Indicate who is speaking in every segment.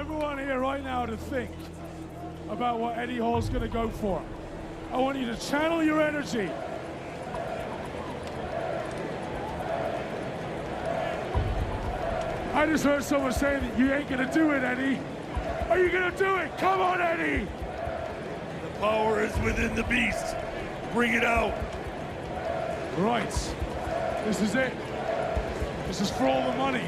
Speaker 1: everyone here right now to think about what Eddie Hall's going to go for. I want you to channel your energy. I just heard someone say that you ain't going to do it, Eddie. Are you going to do it? Come on, Eddie.
Speaker 2: The power is within the beast. Bring it out.
Speaker 1: Right. This is it. This is for all the money.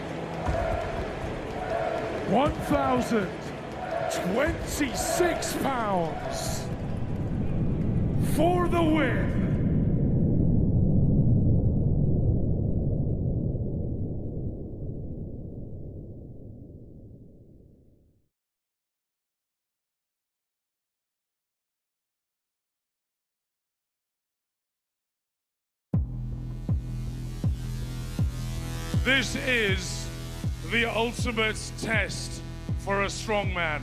Speaker 1: 1,026 pounds for the win. This is the ultimate test for a strongman.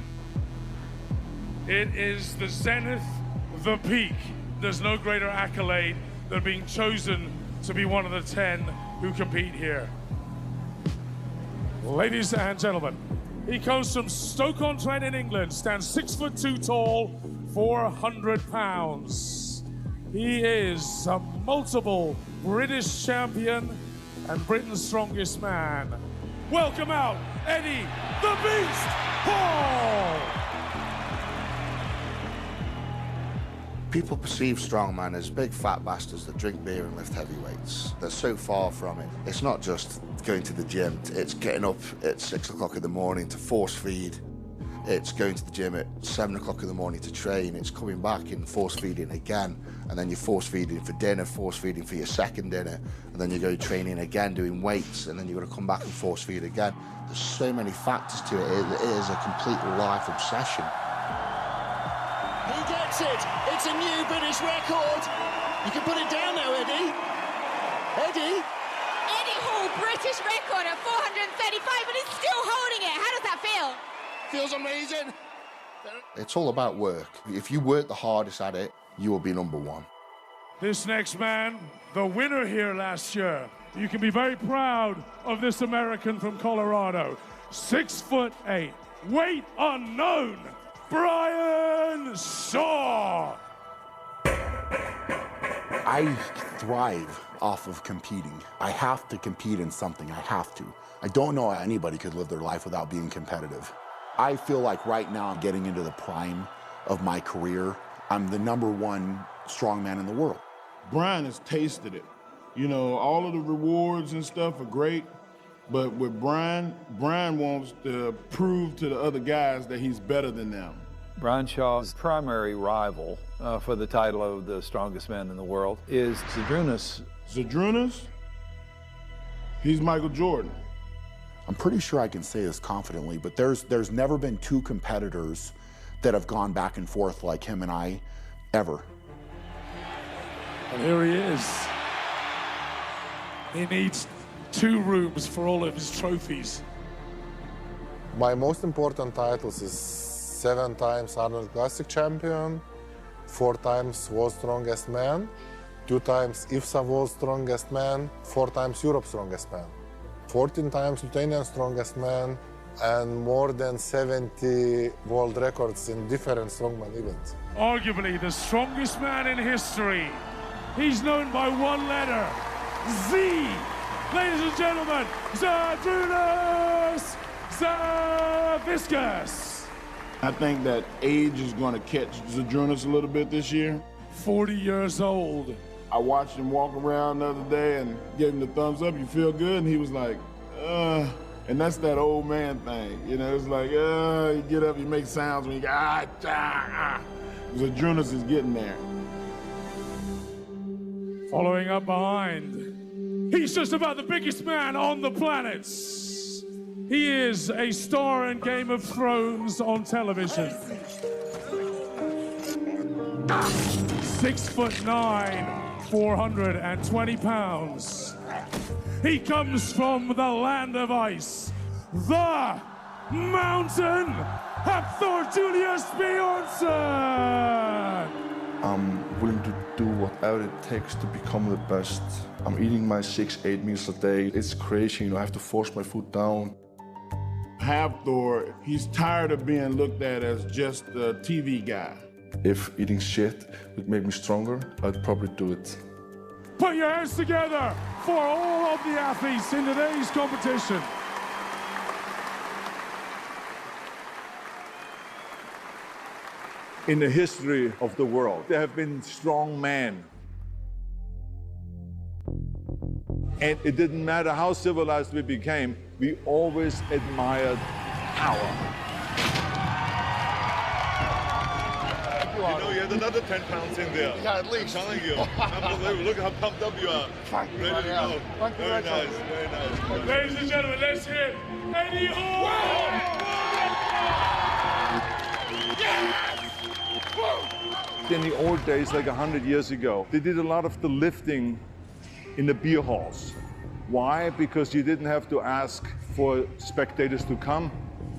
Speaker 1: It is the zenith, the peak. There's no greater accolade than being chosen to be one of the 10 who compete here. Ladies and gentlemen, he comes from Stoke-on-Trent in England, stands 6'2" tall, 400 pounds. He is a multiple British champion and Britain's strongest man. Welcome out, Eddie the Beast Hall!
Speaker 3: People perceive strongman as big fat bastards that drink beer and lift heavy weights. They're so far from it. It's not just going to the gym, it's getting up at 6 o'clock in the morning to force feed. It's going to the gym at 7 o'clock in the morning to train. It's coming back and force feeding again. And then you're force feeding for dinner, force feeding for your second dinner. And then you go training again, doing weights. And then you've got to come back and force feed again. There's so many factors to it. It is a complete life obsession.
Speaker 4: He gets it. It's a new British record. You can put it down now, Eddie. Eddie?
Speaker 5: Eddie Hall, British record at 435, but he's still holding it. How does that feel?
Speaker 4: Feels amazing.
Speaker 3: It's all about work. If you work the hardest at it, you will be number one.
Speaker 1: This next man, the winner here last year. You can be very proud of this American from Colorado. 6'8", weight unknown, Brian Shaw.
Speaker 6: I thrive off of competing. I have to compete in something, I have to. I don't know how anybody could live their life without being competitive. I feel like right now I'm getting into the prime of my career. I'm the #1 strongman in the world.
Speaker 7: Brian has tasted it. You know, all of the rewards and stuff are great, but with Brian wants to prove to the other guys that he's better than them.
Speaker 8: Brian Shaw's primary rival for the title of the strongest man in the world is Zydrunas.
Speaker 7: Zydrunas? He's Michael Jordan.
Speaker 6: I'm pretty sure I can say this confidently, but there's never been two competitors that have gone back and forth like him and I, ever.
Speaker 1: And here he is. He needs 2 rooms for all of his trophies.
Speaker 9: My most important titles is 7 times Arnold Classic champion, 4 times World's Strongest Man, 2 times IFSA World's Strongest Man, 4 times Europe's Strongest Man, 14 times Lithuanian Strongest Man, and more than 70 world records in different strongman events.
Speaker 1: Arguably the strongest man in history. He's known by one letter, Z. Ladies and gentlemen, Zydrunas Savickas.
Speaker 7: I think that age is going to catch Zydrunas a little bit this year.
Speaker 1: 40 years old.
Speaker 7: I watched him walk around the other day and gave him the thumbs up. You feel good? And he was like, and that's that old man thing. You know, it's like, you get up, you make sounds when you go, Zydrunas is getting there.
Speaker 1: Following up behind, he's just about the biggest man on the planet. He is a star in Game of Thrones on television. 6'9", 420 pounds. He comes from the land of ice, the mountain, Hafthor Julius Bjornsson.
Speaker 10: I'm willing to do whatever it takes to become the best. I'm eating my 6-8 meals a day. It's crazy, you know, I have to force my food down.
Speaker 7: have Thor, he's tired of being looked at as just a TV guy.
Speaker 10: If eating shit would make me stronger, I'd probably do it.
Speaker 1: Put your hands together for all of the athletes in today's competition.
Speaker 11: In the history of the world, there have been strong men. And it didn't matter how civilized we became, we always admired power.
Speaker 2: You know, you had another 10 pounds in there.
Speaker 3: Yeah, at least.
Speaker 2: I'm telling you. Unbelievable. Look how pumped up you are.
Speaker 3: Thank you,
Speaker 2: Ready to go.
Speaker 3: Thank you,
Speaker 2: Very nice, very nice.
Speaker 1: Ladies and gentlemen, let's hear Eddie
Speaker 11: In the old days, like 100 years ago, they did a lot of the lifting in the beer halls. Why? Because you didn't have to ask for spectators to come.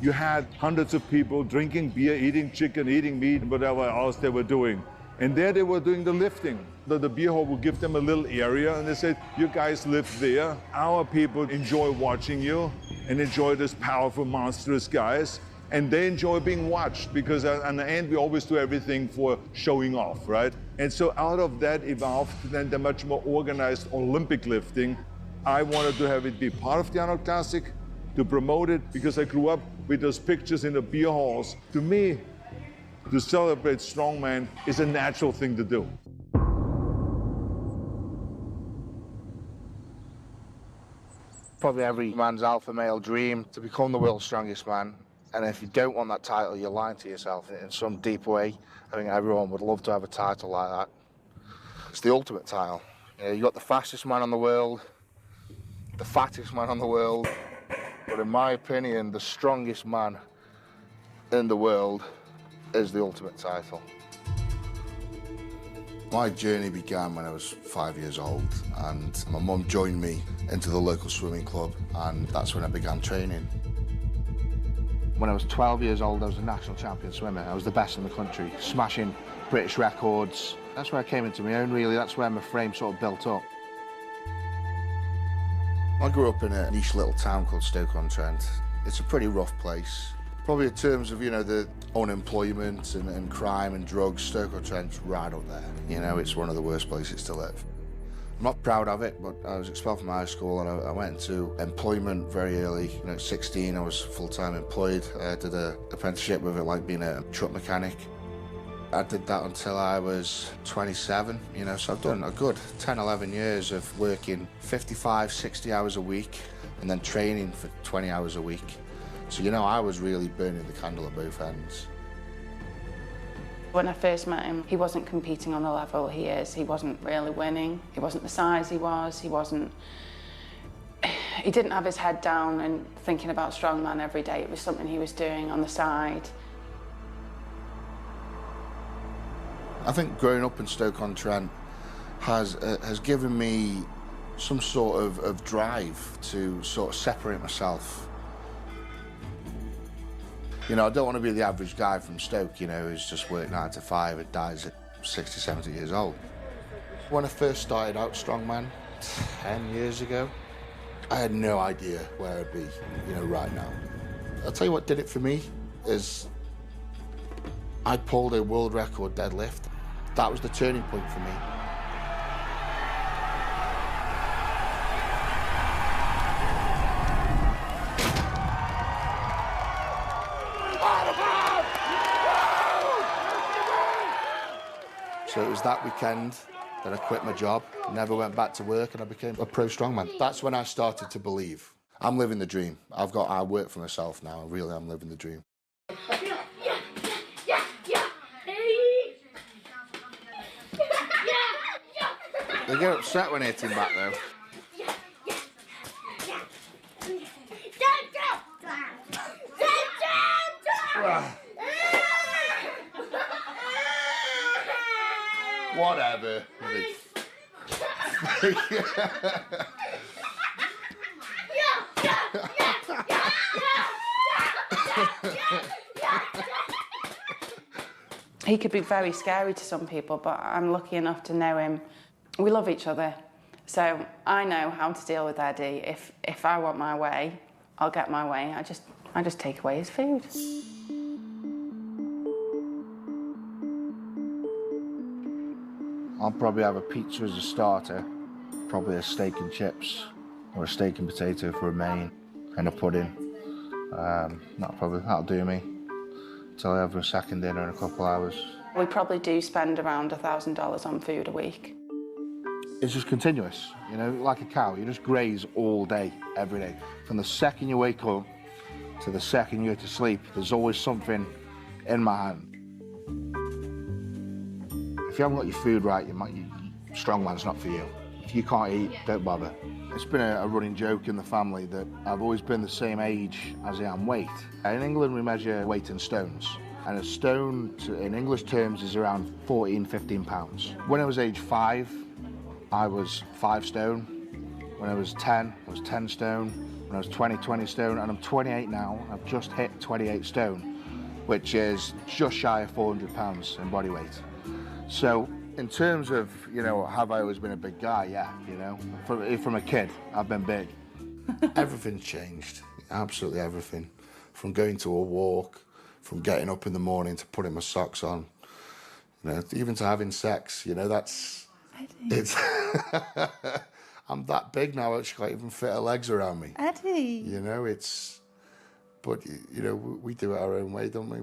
Speaker 11: You had hundreds of people drinking beer, eating chicken, eating meat, and whatever else they were doing. And there they were doing the lifting. The beer hall would give them a little area, and they said, you guys live there. Our people enjoy watching you and enjoy this powerful, monstrous guys. And they enjoy being watched because in the end, we always do everything for showing off, right? And so out of that evolved then the much more organized Olympic lifting. I wanted to have it be part of the Arnold Classic, to promote it, because I grew up with those pictures in the beer halls. To me, to celebrate strongman is a natural thing to do.
Speaker 3: Probably every man's alpha male dream to become the world's strongest man. And if you don't want that title, you're lying to yourself in some deep way. I think everyone would love to have a title like that. It's the ultimate title. You know, you've got the fastest man in the world, the fattest man in the world, but in my opinion, the strongest man in the world is the ultimate title. My journey began when I was 5 years old, and my mum joined me into the local swimming club, and that's when I began training. When I was 12 years old, I was a national champion swimmer. I was the best in the country, smashing British records. That's where I came into my own, really. That's where my frame sort of built up. I grew up in a niche little town called Stoke-on-Trent. It's a pretty rough place. Probably in terms of, you know, the unemployment and crime and drugs, Stoke-on-Trent's right up there. You know, it's one of the worst places to live. I'm not proud of it, but I was expelled from high school and I went into employment very early. You know, at 16, I was full-time employed. I did an apprenticeship with it, like being a truck mechanic. I did that until I was 27, you know, so I've done a good 10, 11 years of working 55, 60 hours a week and then training for 20 hours a week. So, you know, I was really burning the candle at both ends.
Speaker 12: When I first met him, he wasn't competing on the level he is. He wasn't really winning. He wasn't the size he was. He didn't have his head down and thinking about strongman every day. It was something he was doing on the side.
Speaker 3: I think growing up in Stoke-on-Trent has given me some sort of drive to sort of separate myself. You know, I don't want to be the average guy from Stoke, you know, who's just worked 9 to 5 and dies at 60, 70 years old. When I first started out strongman 10 years ago, I had no idea where I'd be, you know, right now. I'll tell you what did it for me is I pulled a world record deadlift. That was the turning point for me. So it was that weekend that I quit my job, never went back to work, and I became a pro strongman. That's when I started to believe. I'm living the dream. I work for myself now. I really am living the dream. They get upset when I hit him back, though. Whatever.
Speaker 12: He could be very scary to some people, but I'm lucky enough to know him. We love each other, so I know how to deal with Eddie. If I want my way, I'll get my way. I just I just take away his food.
Speaker 3: I'll probably have a pizza as a starter, probably a steak and chips, or a steak and potato for a main, and a pudding. That'll do me till I have a second dinner in a couple hours.
Speaker 12: We probably do spend around $1,000 on food a week.
Speaker 3: It's just continuous, you know, like a cow. You just graze all day, every day. From the second you wake up to the second you go to sleep, there's always something in my hand. If you haven't got your food right, strongman's not for you. If you can't eat, don't bother. It's been a running joke in the family that I've always been the same age as I am weight. In England, we measure weight in stones. And a stone, in English terms, is around 14, 15 pounds. When I was age 5, I was 5 stone. When I was 10, I was 10 stone. When I was 20, 20 stone. And I'm 28 now. I've just hit 28 stone, which is just shy of 400 pounds in body weight. So in terms of, you know, have I always been a big guy? Yeah, you know, from a kid, I've been big. Everything's changed, absolutely everything. From going to a walk, from getting up in the morning to putting my socks on, you know, even to having sex, you know, it's, I'm that big now, she can't even fit her legs around me.
Speaker 13: Eddie.
Speaker 3: You know, but, you know, we do it our own way, don't we?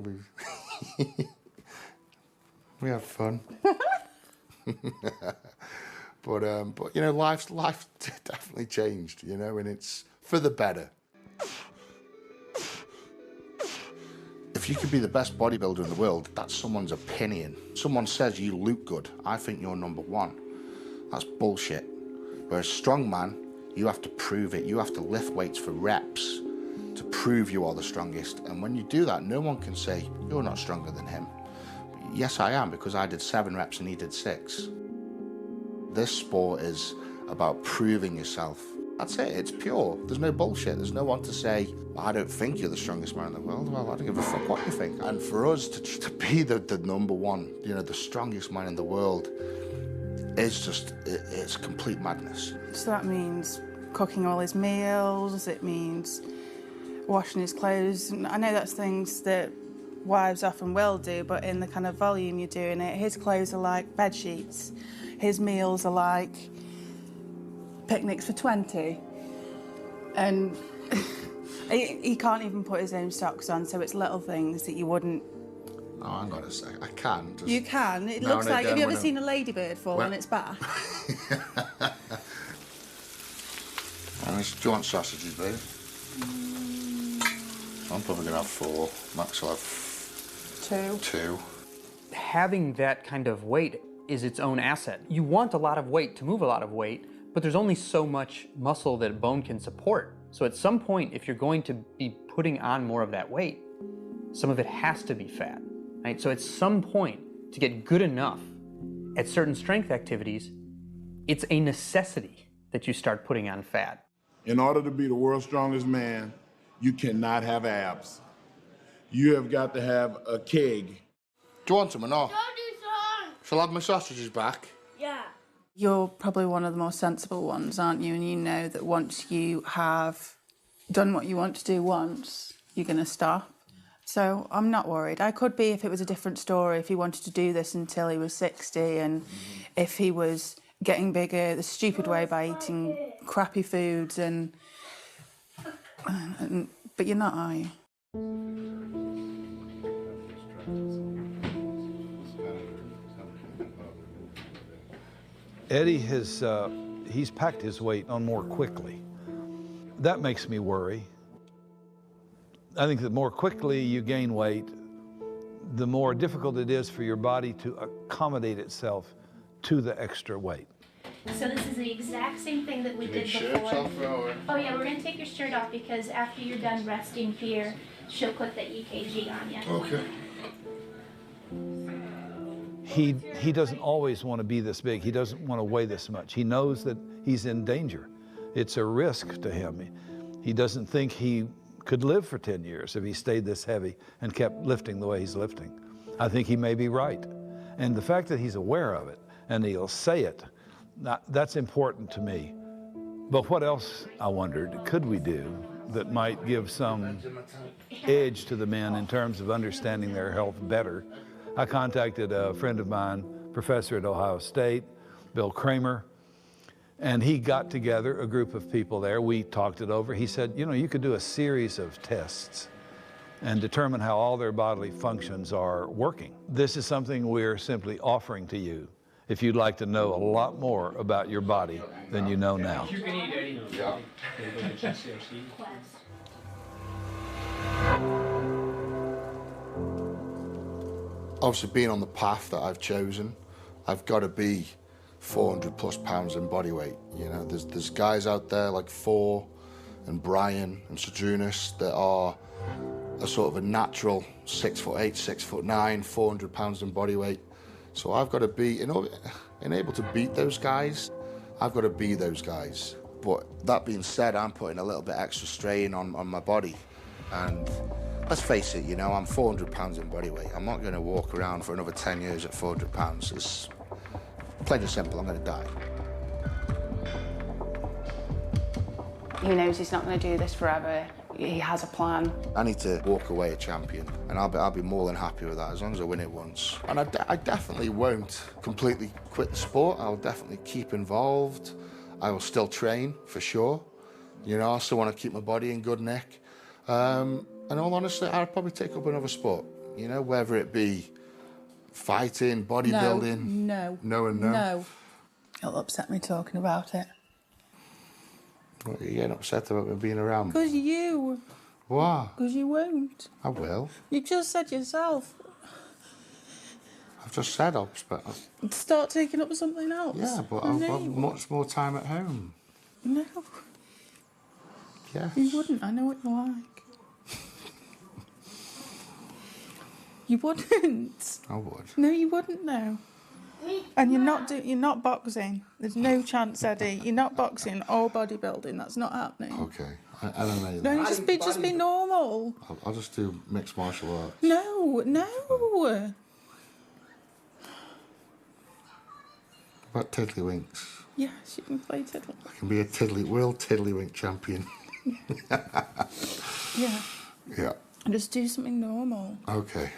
Speaker 3: We have fun. But you know, life definitely changed, you know, and it's for the better. If you could be the best bodybuilder in the world, that's someone's opinion. Someone says you look good, I think you're #1. That's bullshit. Whereas strongman, you have to prove it. You have to lift weights for reps to prove you are the strongest. And when you do that, no one can say, you're not stronger than him. Yes, I am, because I did 7 reps and he did 6. This sport is about proving yourself. That's it, it's pure. There's no bullshit. There's no one to say, I don't think you're the strongest man in the world. Well, I don't give a fuck what you think. And for us to be the #1, you know, the strongest man in the world, is just, it's complete madness.
Speaker 12: So that means cooking all his meals, it means washing his clothes. And I know that's things that wives often will do, but in the kind of volume you're doing it, his clothes are like bed sheets, his meals are like picnics for 20, and he can't even put his own socks on, so it's little things that you wouldn't.
Speaker 3: Oh, hang on a sec, I can. Just
Speaker 12: you can. It looks like, have you ever seen a ladybird fall on its back?
Speaker 3: Do you want sausages, babe? I'm probably gonna have 4, Max will have 2.
Speaker 14: Having that kind of weight is its own asset. You want a lot of weight to move a lot of weight, but there's only so much muscle that bone can support. So at some point, if you're going to be putting on more of that weight, some of it has to be fat, right? So at some point, to get good enough at certain strength activities, it's a necessity that you start putting on fat.
Speaker 7: In order to be the world's strongest man, you cannot have abs. You have got to have a keg.
Speaker 3: Do you want them or not? Shall I have my sausages back?
Speaker 13: Yeah.
Speaker 12: You're probably one of the most sensible ones, aren't you? And you know that once you have done what you want to do once, you're going to stop. So I'm not worried. I could be if it was a different story, if he wanted to do this until he was 60 and if he was getting bigger the stupid way by eating crappy foods but you're not, are you?
Speaker 8: Eddie he's packed his weight on more quickly. That makes me worry. I think the more quickly you gain weight, the more difficult it is for your body to accommodate itself to the extra weight.
Speaker 15: So this is the exact same thing that we did before. Oh yeah, we're gonna take your shirt off because after you're done resting here, she'll put the EKG on you.
Speaker 3: Okay.
Speaker 8: He doesn't always want to be this big. He doesn't want to weigh this much. He knows that he's in danger. It's a risk to him. He doesn't think he could live for 10 years if he stayed this heavy and kept lifting the way he's lifting. I think he may be right. And the fact that he's aware of it and he'll say it, that's important to me. But what else, I wondered, could we do? that might give some edge to the men in terms of understanding their health better. I contacted a friend of mine, professor at Ohio State, Bill Kramer, and he got together a group of people there. We talked it over. He said, you know, you could do a series of tests and determine how all their bodily functions are working. This is something we're simply offering to you if you'd like to know a lot more about your body than you know now.
Speaker 3: Obviously, being on the path that I've chosen, I've got to be 400 plus pounds in body weight. You know, there's guys out there like Four and Brian and Sadrunas that are a sort of a natural 6'8", 6'9", 400 pounds in body weight. So I've got to be, in able to beat those guys, I've got to be those guys. But that being said, I'm putting a little bit extra strain on my body. And let's face it, you know, I'm 400 pounds in body weight. I'm not going to walk around for another 10 years at 400 pounds. It's plain and simple, I'm going to die.
Speaker 12: He knows he's not going to do this forever. He has a plan.
Speaker 3: I need to walk away a champion, and I'll be more than happy with that as long as I win it once. And I definitely won't completely quit the sport. I'll definitely keep involved. I will still train, for sure. You know, I still want to keep my body in good nick. And all honesty, I'll probably take up another sport, you know, whether it be fighting, bodybuilding.
Speaker 12: No.
Speaker 3: No and no?
Speaker 12: No. It'll upset me talking about it.
Speaker 3: What, are you getting upset about me being around?
Speaker 12: Because you.
Speaker 3: Why?
Speaker 12: Because you won't.
Speaker 3: I will.
Speaker 12: You just said yourself.
Speaker 3: I've just said I'll
Speaker 12: start taking up something else.
Speaker 3: Yeah, but I've got much more time at home.
Speaker 12: No.
Speaker 3: Yes.
Speaker 12: You wouldn't. I know what you're like. You wouldn't.
Speaker 3: I would.
Speaker 12: No, you wouldn't, though. And you're not boxing. There's no chance, Eddie. You're not boxing or bodybuilding. That's not happening.
Speaker 3: Okay. I don't know.
Speaker 12: No, just be normal.
Speaker 3: I'll just do mixed martial arts.
Speaker 12: No.
Speaker 3: What about tiddlywinks?
Speaker 12: Yes, you can play tiddle.
Speaker 3: I can be a world tiddlywink champion.
Speaker 12: Yeah.
Speaker 3: Yeah.
Speaker 12: Just do something normal.
Speaker 3: Okay.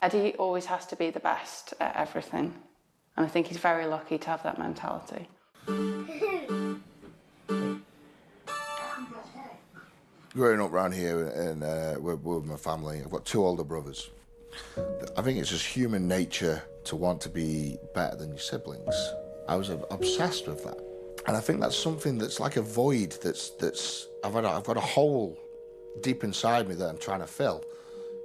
Speaker 12: Eddie always has to be the best at everything. And I think he's very lucky to have that mentality.
Speaker 3: Growing up around here and with my family, I've got two older brothers. I think it's just human nature to want to be better than your siblings. I was obsessed with that. And I think that's something that's like a void I've got a hole deep inside me that I'm trying to fill.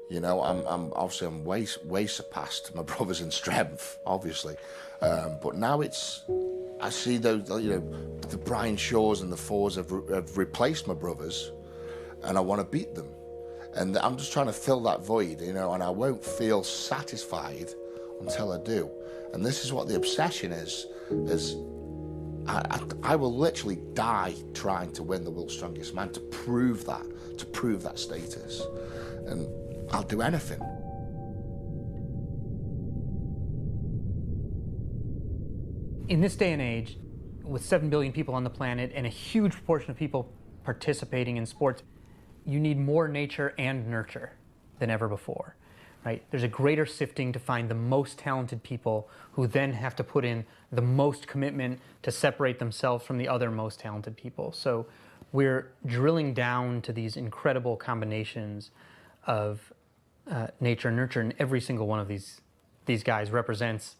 Speaker 3: You know, I'm way surpassed my brothers in strength, obviously. But now I see those, you know, the Brian Shaws and the Fours have replaced my brothers, and I want to beat them. And I'm just trying to fill that void, you know, and I won't feel satisfied until I do. And this is what the obsession is I will literally die trying to win the world's strongest man, to prove that status. And I'll do anything.
Speaker 14: In this day and age, with 7 billion people on the planet and a huge proportion of people participating in sports, you need more nature and nurture than ever before, right? There's a greater sifting to find the most talented people who then have to put in the most commitment to separate themselves from the other most talented people. So we're drilling down to these incredible combinations of nature and nurture, and every single one of these guys represents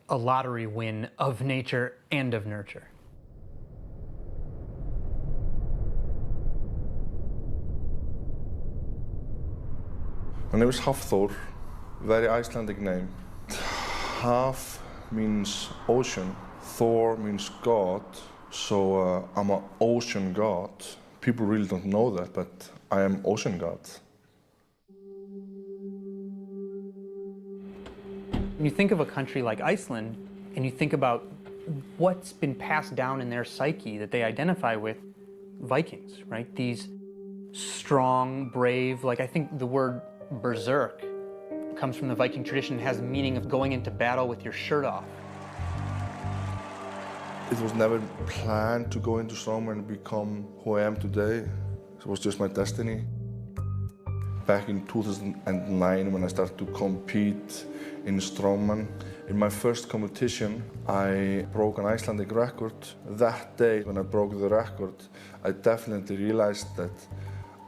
Speaker 14: a lottery win of nature and of nurture.
Speaker 10: My name is Hafþór, very Icelandic name. Haf means ocean, Thor means God, so I'm an ocean god. People really don't know that, but I am ocean god.
Speaker 14: When you think of a country like Iceland, and you think about what's been passed down in their psyche that they identify with, Vikings, right? These strong, brave, like I think the word berserk comes from the Viking tradition, has the meaning of going into battle with your shirt off.
Speaker 10: It was never planned to go into strongman and become who I am today. It was just my destiny. Back in 2009, when I started to compete in strongman, in my first competition, I broke an Icelandic record. That day, when I broke the record, I definitely realized that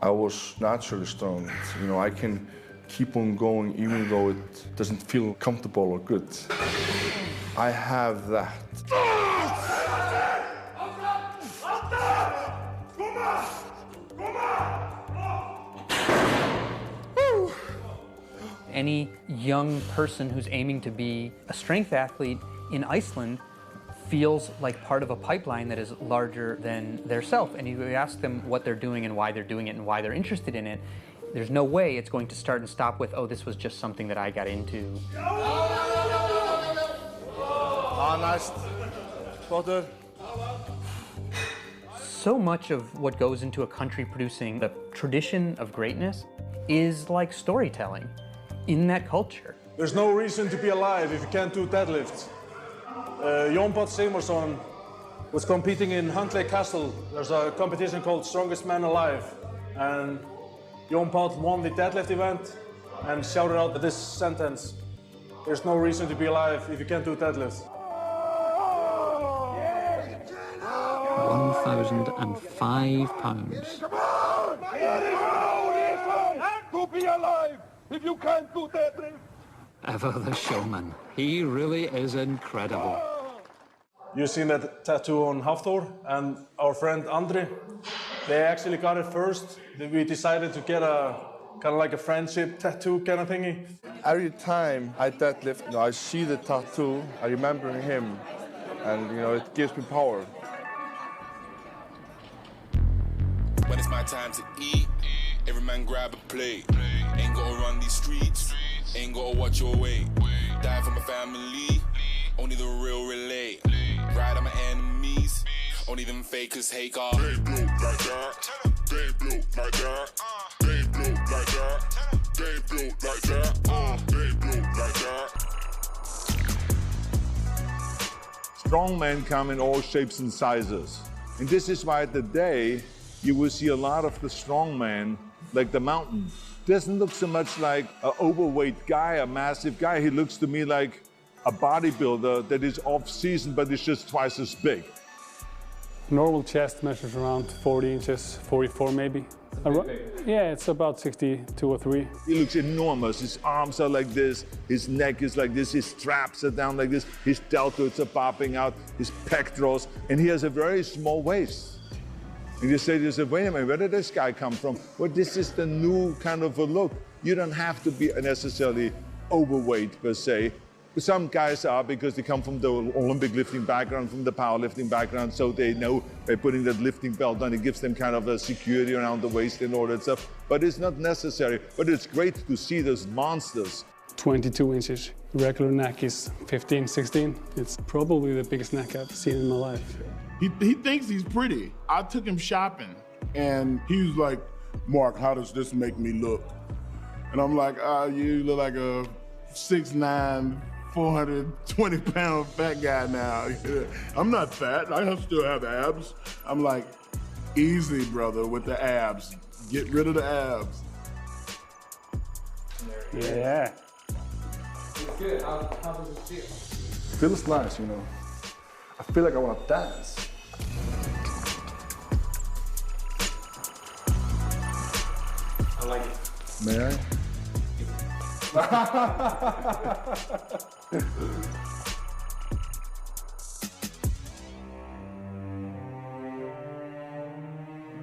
Speaker 10: I was naturally strong. You know, I can keep on going even though it doesn't feel comfortable or good. I have that.
Speaker 14: Any young person who's aiming to be a strength athlete in Iceland feels like part of a pipeline that is larger than their self. And you ask them what they're doing and why they're doing it and why they're interested in it, there's no way it's going to start and stop with, oh, this was just something that I got into.
Speaker 10: Nice. Spotter.
Speaker 14: So much of what goes into a country producing the tradition of greatness is like storytelling in that culture.
Speaker 13: There's no reason to be alive if you can't do deadlifts. Jón Páll Sigmarsson was competing in Huntley Castle. There's a competition called Strongest Man Alive. And Jón Páll won the deadlift event and shouted out this sentence: there's no reason to be alive if you can't do deadlifts.
Speaker 16: 1,005 pounds.
Speaker 2: To be alive if you can't do deadlift.
Speaker 16: Ever the showman. He really is incredible.
Speaker 13: You've seen that tattoo on Hafþór and our friend Andri. They actually got it first. We decided to get a kind of like a friendship tattoo kind of thingy.
Speaker 10: Every time I deadlift, you know, I see the tattoo, I remember him, and you know, it gives me power.
Speaker 17: When it's my time to eat, every man grab a plate. Ain't gotta run these streets, ain't gotta watch your weight. Die for my family, only the real relate. Ride on my enemies, only them fakers hate God. They blow like that, they blow like that, they blow like that, they blow like that, they blow like that.
Speaker 11: Strong men come in all shapes and sizes. And this is why today you will see a lot of the strong men like the mountain. Doesn't look so much like an overweight guy, a massive guy. He looks to me like a bodybuilder that is off season, but is just twice as big.
Speaker 18: Normal chest measures around 40 inches, 44 maybe. Yeah, it's about 62 or 3.
Speaker 11: He looks enormous. His arms are like this, his neck is like this, his traps are down like this, his deltoids are popping out, his pectorals, and he has a very small waist. And you say to yourself, wait a minute, where did this guy come from? Well, this is the new kind of a look. You don't have to be necessarily overweight per se. Some guys are because they come from the Olympic lifting background, from the powerlifting background, so they know by putting that lifting belt on, it gives them kind of a security around the waist and all that stuff. But it's not necessary. But it's great to see those monsters.
Speaker 18: 22 inches. Regular neck is 15, 16. It's probably the biggest neck I've seen in my life.
Speaker 7: He thinks he's pretty. I took him shopping, and he was like, Mark, how does this make me look? And I'm like, you look like a 6'9", 420-pound fat guy now. I'm not fat, I still have abs. I'm like, easy, brother, with the abs. Get rid of the abs.
Speaker 18: Yeah.
Speaker 10: It's good, how does it feel? It feels nice, you know. I feel like I want to dance.
Speaker 13: I like it.
Speaker 10: May I?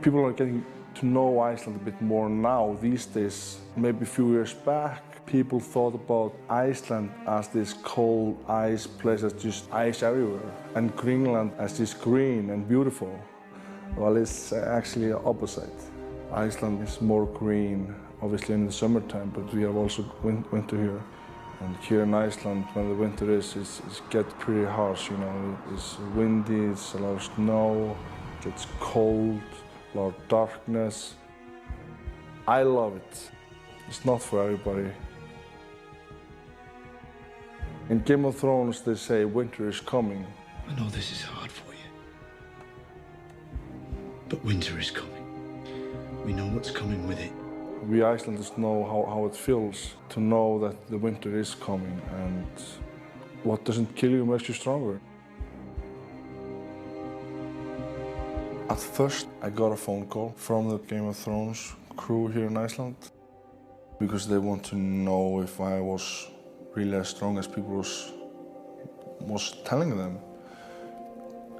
Speaker 10: People are getting to know Iceland a bit more now these days. Maybe a few years back, people thought about Iceland as this cold ice place, as just ice everywhere, and Greenland as this green and beautiful. Well, it's actually the opposite. Iceland is more green, obviously in the summertime, but we have also winter here. And here in Iceland, when the winter is, it gets pretty harsh, you know. It's windy, it's a lot of snow, it gets cold, a lot of darkness. I love it. It's not for everybody. In Game of Thrones, they say winter is coming.
Speaker 16: I know this is hard for you.
Speaker 19: Winter is coming. We know what's coming with it.
Speaker 10: We Icelanders know how it feels to know that the winter is coming, and what doesn't kill you makes you stronger. At first, I got a phone call from the Game of Thrones crew here in Iceland because they want to know if I was really as strong as people was telling them.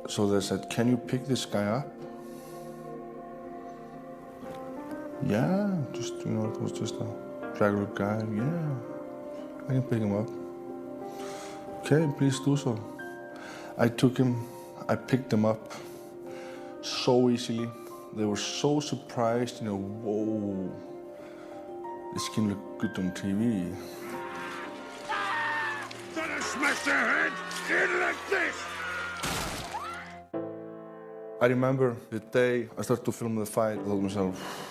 Speaker 10: So they said, "Can you pick this guy up?" Yeah, just, you know, it was just a regular guy. Yeah, I can pick him up. Okay, please do so. I took him, I picked him up so easily. They were so surprised, you know, whoa, this can look good on TV.
Speaker 2: Gonna smash their head in like this!
Speaker 10: I remember the day I started to film the fight, I thought to myself,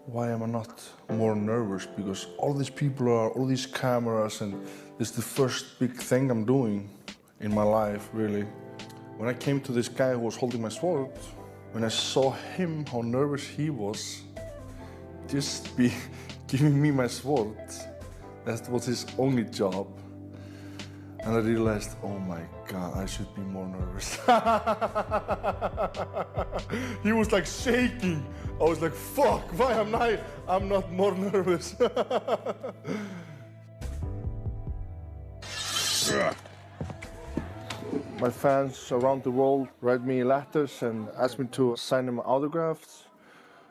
Speaker 10: why am I not more nervous? Because all these people are, all these cameras, and this is the first big thing I'm doing in my life, really. When I came to this guy who was holding my sword, when I saw him, how nervous he was, just be giving me my sword, that was his only job. And I realized, oh my God, I should be more nervous. He was like shaking. I was like, fuck, why am I'm not more nervous. My fans around the world write me letters and ask me to sign them autographs.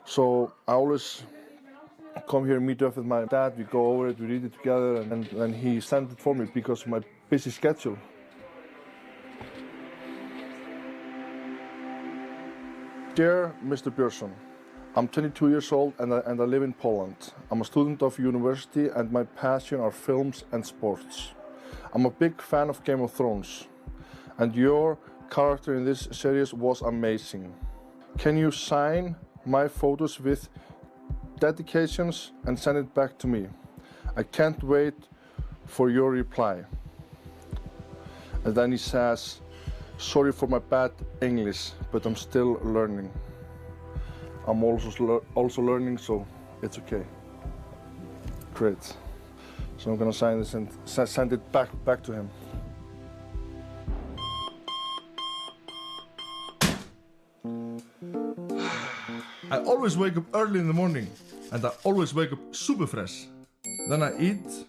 Speaker 10: So I always come here and meet up with my dad. We go over it, we read it together, and he sent it for me because of my busy schedule. Dear Mr. Björnsson, I'm 22 years old and I live in Poland. I'm a student of university and my passion are films and sports. I'm a big fan of Game of Thrones, and your character in this series was amazing. Can you sign my photos with dedications and send it back to me? I can't wait for your reply. And then he says, sorry for my bad English, but I'm still learning. I'm also learning, so it's okay. Great. So I'm gonna sign this and send it back to him. I always wake up early in the morning, and I always wake up super fresh. Then I eat,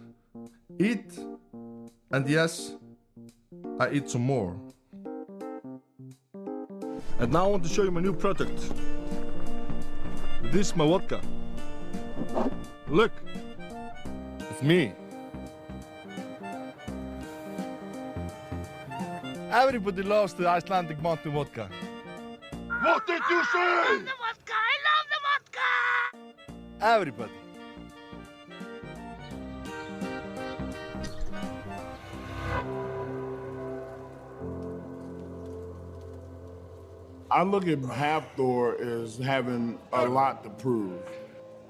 Speaker 10: and yes, I eat some more. And now I want to show you my new product. This is my vodka. Look, it's me. Everybody loves the Icelandic mountain vodka.
Speaker 2: What did you say?
Speaker 5: I love the vodka! I love the vodka!
Speaker 10: Everybody.
Speaker 7: I look at Thor as having a lot to prove.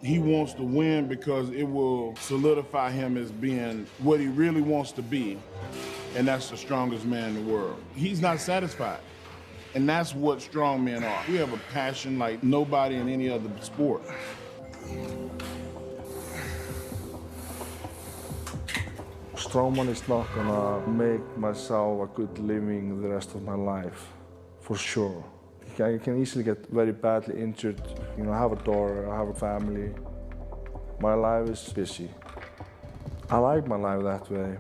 Speaker 7: He wants to win because it will solidify him as being what he really wants to be, and that's the strongest man in the world. He's not satisfied, and that's what strong men are. We have a passion like nobody in any other sport.
Speaker 10: Strongman is not gonna make myself a good living the rest of my life, for sure. I can easily get very badly injured. You know, I have a daughter, I have a family. My life is busy. I like my life that way.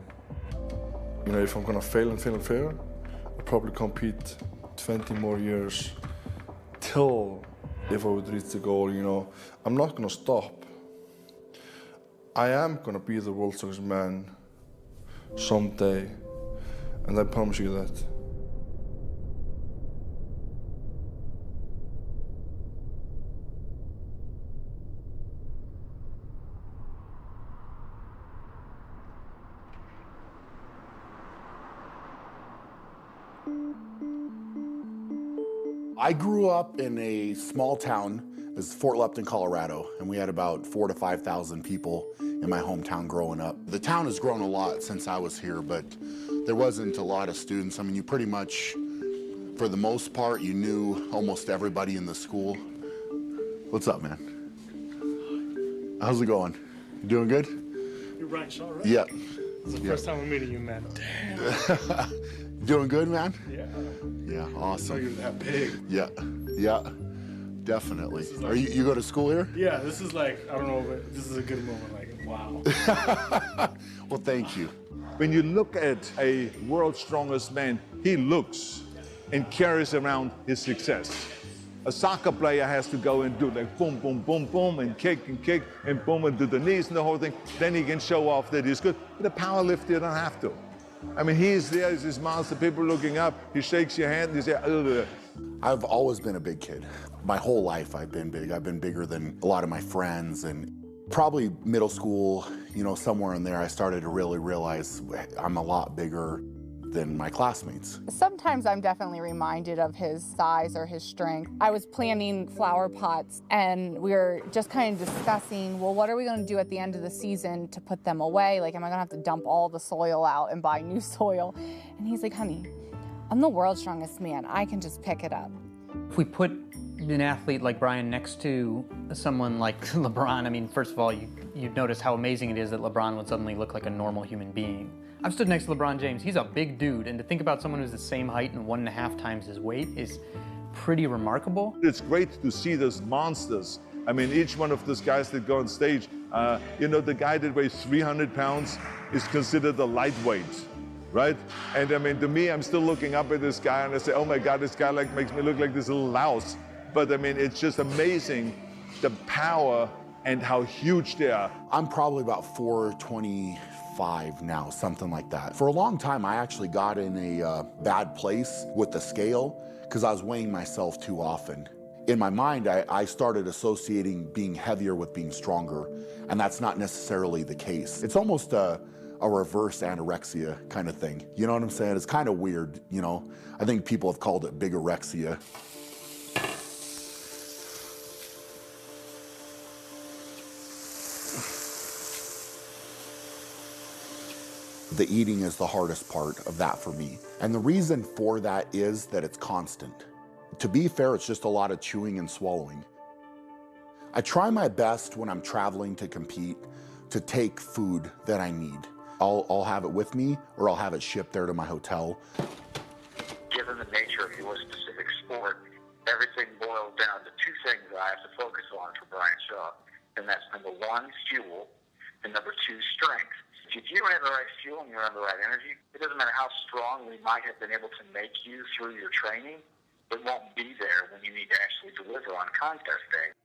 Speaker 10: You know, if I'm gonna fail and fail, I'll probably compete 20 more years till if I would reach the goal, you know. I'm not gonna stop. I am gonna be the world's strongest man someday, and I promise you that.
Speaker 6: I grew up in a small town, it's Fort Lupton, Colorado, and we had about 4,000 to 5,000 people in my hometown growing up. The town has grown a lot since I was here, but there wasn't a lot of students. I mean, you pretty much For the most part, you knew almost everybody in the school. What's up, man? How's it going? You doing good?
Speaker 18: You're Brian Shaw, right?
Speaker 6: Yeah.
Speaker 18: It's the first time I'm meeting you, man. Damn.
Speaker 6: Doing good, man?
Speaker 18: Yeah.
Speaker 6: Yeah, awesome.
Speaker 18: I know you're that big.
Speaker 6: Yeah, yeah, definitely.
Speaker 18: Like,
Speaker 6: Are you go to school here?
Speaker 18: Yeah, this is like, I don't know, but this is a good moment. Like, wow.
Speaker 6: Well, thank you.
Speaker 11: When you look at a world's strongest man, he looks and carries around his success. A soccer player has to go and do like boom, boom, boom, boom, and kick, and boom, and do the knees and the whole thing. Then he can show off that he's good. But a power lifter, you don't have to. I mean, he's there, he's his monster, people looking up, he shakes your hand, and you say, ugh.
Speaker 6: I've always been a big kid. My whole life I've been big. I've been bigger than a lot of my friends, and probably middle school, you know, somewhere in there, I started to really realize I'm a lot bigger than my classmates.
Speaker 20: Sometimes I'm definitely reminded of his size or his strength. I was planting flower pots and we were just kind of discussing, well, what are we going to do at the end of the season to put them away? Like, am I going to have to dump all the soil out and buy new soil? And he's like, honey, I'm the world's strongest man. I can just pick it up.
Speaker 14: If we put an athlete like Brian next to someone like LeBron, I mean, first of all, you'd notice how amazing it is that LeBron would suddenly look like a normal human being. I've stood next to LeBron James. He's a big dude, and to think about someone who's the same height and 1.5 times his weight is pretty remarkable.
Speaker 11: It's great to see those monsters. I mean, each one of those guys that go on stage, you know, the guy that weighs 300 pounds is considered a lightweight, right? And I mean, to me, I'm still looking up at this guy and I say, oh my God, this guy like makes me look like this little louse. But I mean, it's just amazing the power and how huge they are.
Speaker 6: I'm probably about 425 now, something like that. For a long time, I actually got in a bad place with the scale because I was weighing myself too often. In my mind, I started associating being heavier with being stronger, and that's not necessarily the case. It's almost a reverse anorexia kind of thing. You know what I'm saying? It's kind of weird, you know? I think people have called it bigorexia. The eating is the hardest part of that for me. And the reason for that is that it's constant. To be fair, it's just a lot of chewing and swallowing. I try my best when I'm traveling to compete to take food that I need. I'll have it with me or I'll have it shipped there to my hotel.
Speaker 21: Given the nature of your specific sport, everything boils down to two things that I have to focus on for Brian Shaw. And that's number one, fuel, and number two, strength. If you don't have the right fuel and you don't have the right energy, it doesn't matter how strong we might have been able to make you through your training, it won't be there when you need to actually deliver on contest day.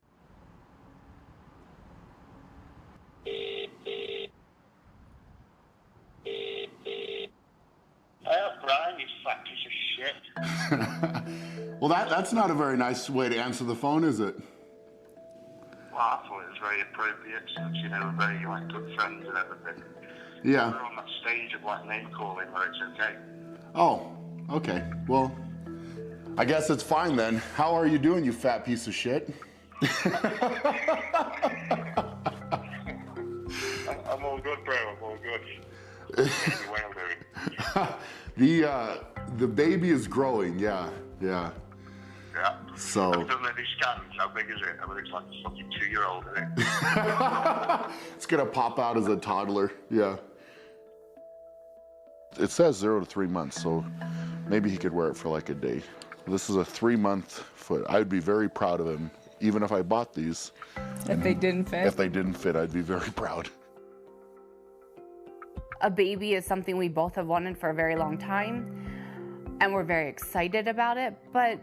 Speaker 21: Brian, you fat piece of shit.
Speaker 6: Well, that's not a very nice way to answer the phone, is it?
Speaker 21: Well, I thought it was very appropriate since, you know, we're very like good friends and everything.
Speaker 6: Yeah.
Speaker 21: We're on that stage of like name calling where it's okay.
Speaker 6: Oh, okay. Well, I guess it's fine then. How are you doing, you fat piece of shit?
Speaker 21: I'm all good, bro. I'm all good.
Speaker 6: The baby is growing. Yeah.
Speaker 21: Yeah.
Speaker 6: So.
Speaker 21: Have you done any scans? How big is it? I mean, it's like a fucking 2-year-old, isn't it?
Speaker 6: It's gonna pop out as a toddler. Yeah. It says 0 to 3 months, so maybe he could wear it for like a day. This is a 3-month foot. I'd be very proud of him, even if I bought these.
Speaker 20: If they didn't fit?
Speaker 6: If they didn't fit, I'd be very proud.
Speaker 20: A baby is something we both have wanted for a very long time, and we're very excited about it, but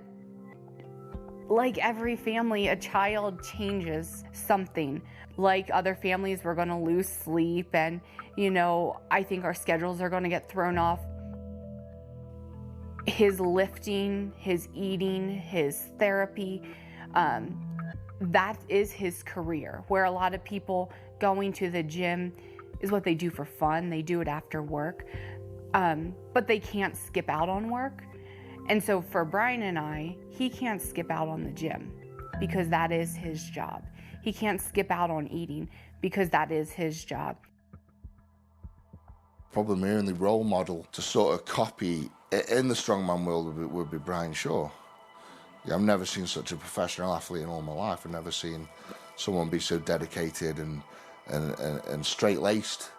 Speaker 20: like every family, a child changes something. Like other families, we're gonna lose sleep, and you know, I think our schedules are gonna get thrown off. His lifting, his eating, his therapy, that is his career. Where a lot of people going to the gym is what they do for fun, they do it after work, but they can't skip out on work. And so for Brian and I, he can't skip out on the gym because that is his job. He can't skip out on eating because that is his job.
Speaker 3: Probably my only role model to sort of copy in the strongman world would be Brian Shaw. Yeah, I've never seen such a professional athlete in all my life. I've never seen someone be so dedicated and straight-laced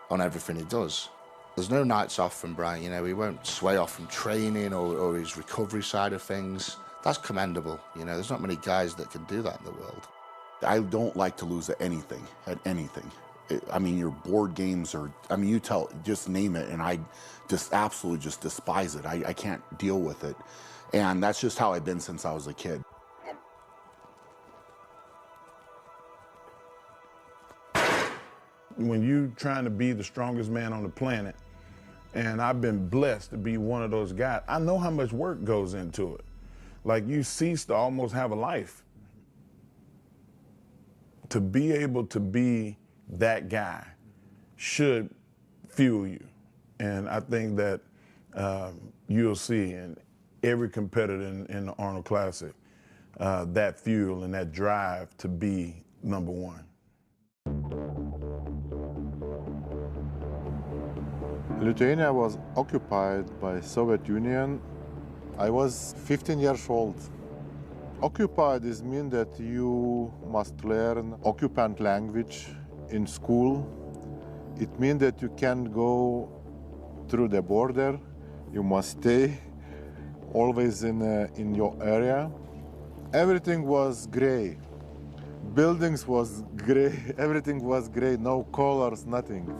Speaker 3: on everything he does. There's no nights off from Brian, you know, he won't sway off from training or his recovery side of things. That's commendable, you know, there's not many guys that can do that in the world.
Speaker 6: I don't like to lose at anything. I mean, your board games or, I mean, just name it, and I just absolutely just despise it. I can't deal with it. And that's just how I've been since I was a kid.
Speaker 7: When you're trying to be the strongest man on the planet, and I've been blessed to be one of those guys, I know how much work goes into it. Like, you cease to almost have a life. To be able to be that guy should fuel you. And I think that you'll see in every competitor in the Arnold Classic that fuel and that drive to be number one.
Speaker 9: Lithuania was occupied by Soviet Union. I was 15 years old. Occupied is mean that you must learn occupant language in school. It means that you can't go through the border. You must stay always in your area. Everything was gray. Buildings was gray. Everything was gray. No colors, nothing.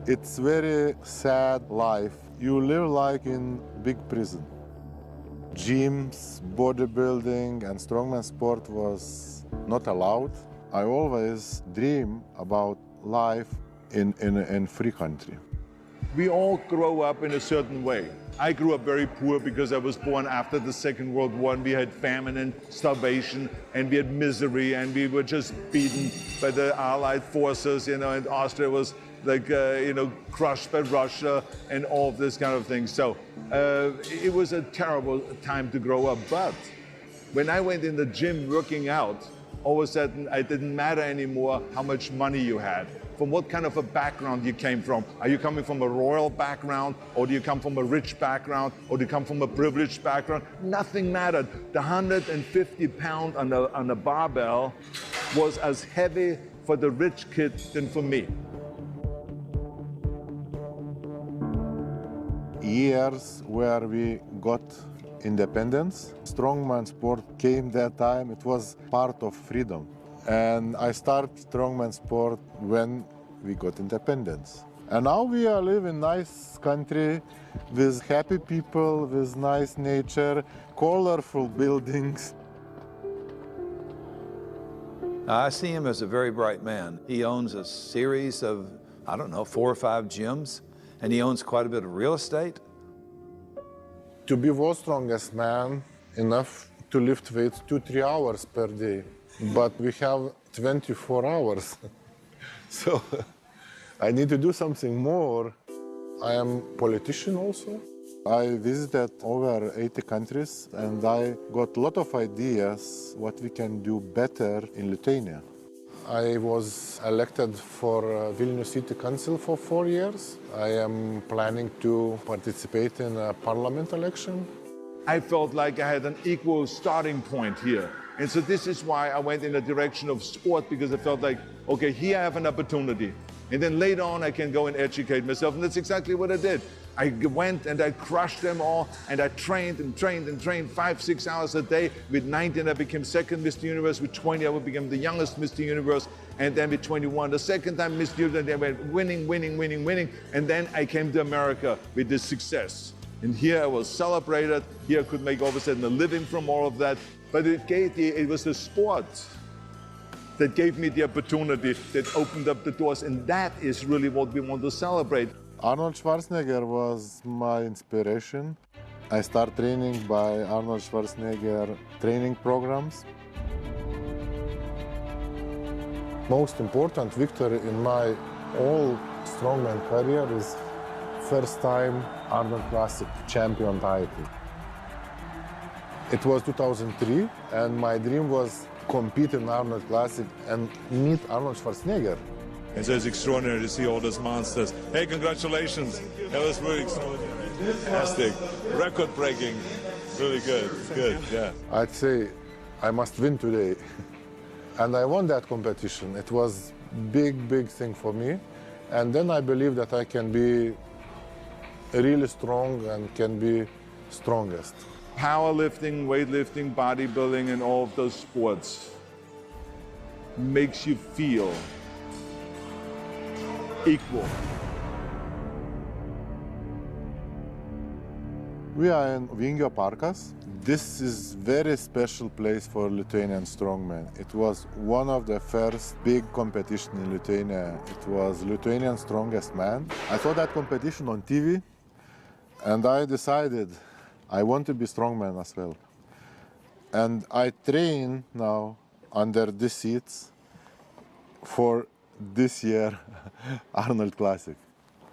Speaker 9: It's very sad life. You live like in big prison. Gyms, bodybuilding, and strongman sport was not allowed. I always dream about life in free country.
Speaker 11: We all grow up in a certain way. I grew up very poor because I was born after the Second World War, and we had famine and starvation, and we had misery, and we were just beaten by the Allied forces, you know, and Austria was like, you know, crushed by Russia and all of this kind of thing. So it was a terrible time to grow up. But when I went in the gym working out, all of a sudden it didn't matter anymore how much money you had, from what kind of a background you came from. Are you coming from a royal background, or do you come from a rich background, or do you come from a privileged background? Nothing mattered. The 150 pound on the barbell was as heavy for the rich kid than for me.
Speaker 9: Years where we got independence. Strongman sport came that time. It was part of freedom. And I started strongman sport when we got independence. And now we are living in a nice country with happy people, with nice nature, colorful buildings.
Speaker 8: I see him as a very bright man. He owns a series of, I don't know, 4 or 5 gyms, and he owns quite a bit of real estate.
Speaker 9: To be world's strongest man, enough to lift weights 2-3 hours per day. But we have 24 hours. So I need to do something more. I am a politician also. I visited over 80 countries, and I got a lot of ideas what we can do better in Lithuania. I was elected for Vilnius City Council for 4 years. I am planning to participate in a parliament election.
Speaker 11: I felt like I had an equal starting point here. And so this is why I went in the direction of sport, because I felt like, okay, here I have an opportunity. And then later on I can go and educate myself. And that's exactly what I did. I went and I crushed them all, and I trained and trained and trained 5-6 hours a day. With 19 I became second Mr. Universe. With 20 I became the youngest Mr. Universe. And then with 21, the second time Mr. Universe, and I went winning. And then I came to America with this success. And here I was celebrated. Here I could make all of a sudden a living from all of that. But it was the sport that gave me the opportunity, that opened up the doors. And that is really what we want to celebrate.
Speaker 9: Arnold Schwarzenegger was my inspiration. I started training by Arnold Schwarzenegger training programs. Most important victory in my whole strongman career is first time Arnold Classic champion title. It was 2003, and my dream was compete in Arnold Classic and meet Arnold Schwarzenegger.
Speaker 2: And so it's extraordinary to see all those monsters. Hey, congratulations. That was really extraordinary. Fantastic. Record breaking. Really good. Good, yeah.
Speaker 9: I'd say I must win today. And I won that competition. It was big thing for me. And then I believe that I can be really strong and can be strongest.
Speaker 11: Powerlifting, weightlifting, bodybuilding, and all of those sports makes you feel equal.
Speaker 9: We are in Vingio Parkas. This is very special place for Lithuanian strongmen. It was one of the first big competition in Lithuania. It was Lithuanian strongest man. I saw that competition on TV, and I decided I want to be strongman as well. And I train now under these seats for this year Arnold Classic.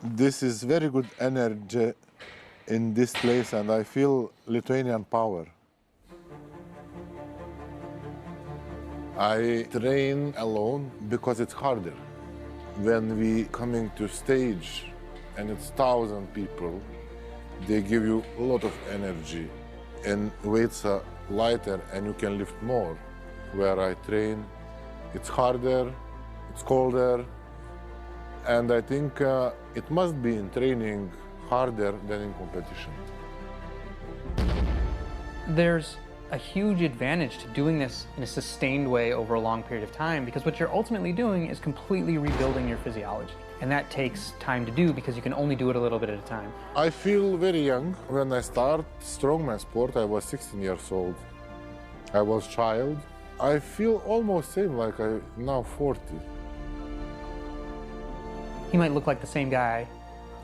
Speaker 9: This is very good energy in this place, and I feel Lithuanian power. I train alone because it's harder. When we coming to stage and it's 1,000 people, they give you a lot of energy, and weights are lighter and you can lift more. Where I train, it's harder, it's colder, and I think it must be in training harder than in competition.
Speaker 14: There's a huge advantage to doing this in a sustained way over a long period of time, because what you're ultimately doing is completely rebuilding your physiology. And that takes time to do because you can only do it a little bit at a time.
Speaker 9: I feel very young. When I started strongman sport, I was 16 years old. I was child. I feel almost same like I'm now 40.
Speaker 14: He might look like the same guy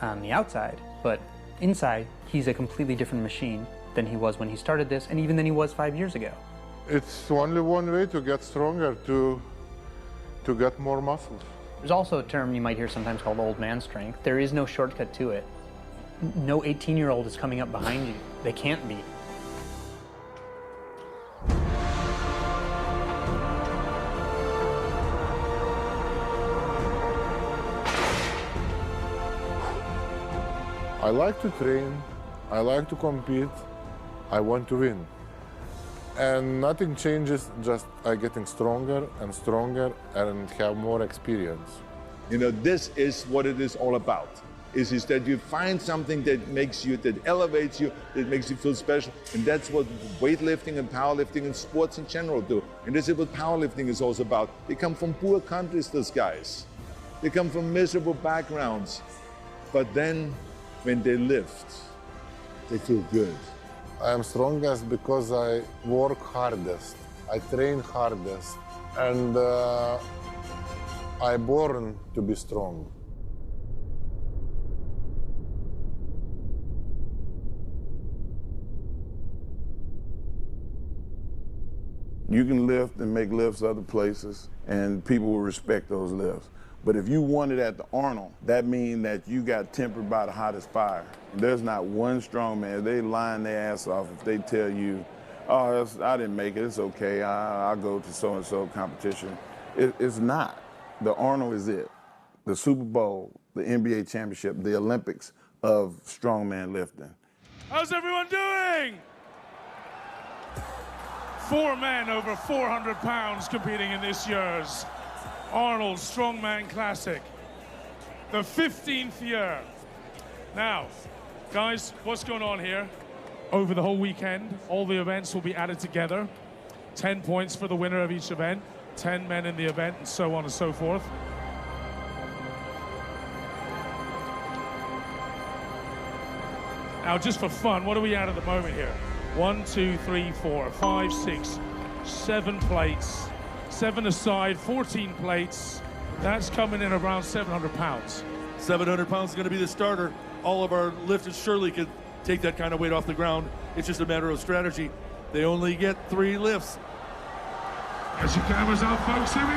Speaker 14: on the outside, but inside, he's a completely different machine than he was when he started this, and even than he was 5 years ago.
Speaker 9: It's only one way to get stronger, to get more muscles.
Speaker 14: There's also a term you might hear sometimes called old man strength. There is no shortcut to it. No 18-year-old is coming up behind you. They can't be.
Speaker 9: I like to train, I like to compete, I want to win. And nothing changes, just I getting stronger and stronger and have more experience.
Speaker 11: You know, this is what it is all about. Is that you find something that makes you, that elevates you, that makes you feel special. And that's what weightlifting and powerlifting and sports in general do. And this is what powerlifting is also about. They come from poor countries, those guys. They come from miserable backgrounds. But then, when they lift, they feel good.
Speaker 9: I am strongest because I work hardest, I train hardest, and I'm born to be strong.
Speaker 7: You can lift and make lifts other places, and people will respect those lifts. But if you won it at the Arnold, that means that you got tempered by the hottest fire. There's not one strongman. They line their ass off if they tell you, oh, I didn't make it, it's okay, I'll go to so-and-so competition. It's not. The Arnold is it. The Super Bowl, the NBA championship, the Olympics of strongman lifting.
Speaker 1: How's everyone doing? 4 men over 400 pounds competing in this year's Arnold Strongman Classic, the 15th year. Now, guys, what's going on here? Over the whole weekend, all the events will be added together. 10 points for the winner of each event, 10 men in the event, and so on and so forth. Now, just for fun, what are we at the moment here? 1, 2, 3, 4, 5, 6, 7 plates. 7 aside, 14 plates. That's coming in around 700 pounds.
Speaker 2: 700 pounds is going to be the starter. All of our lifters surely could take that kind of weight off the ground. It's just a matter of strategy. They only get 3 lifts.
Speaker 1: As your cameras out, folks, here we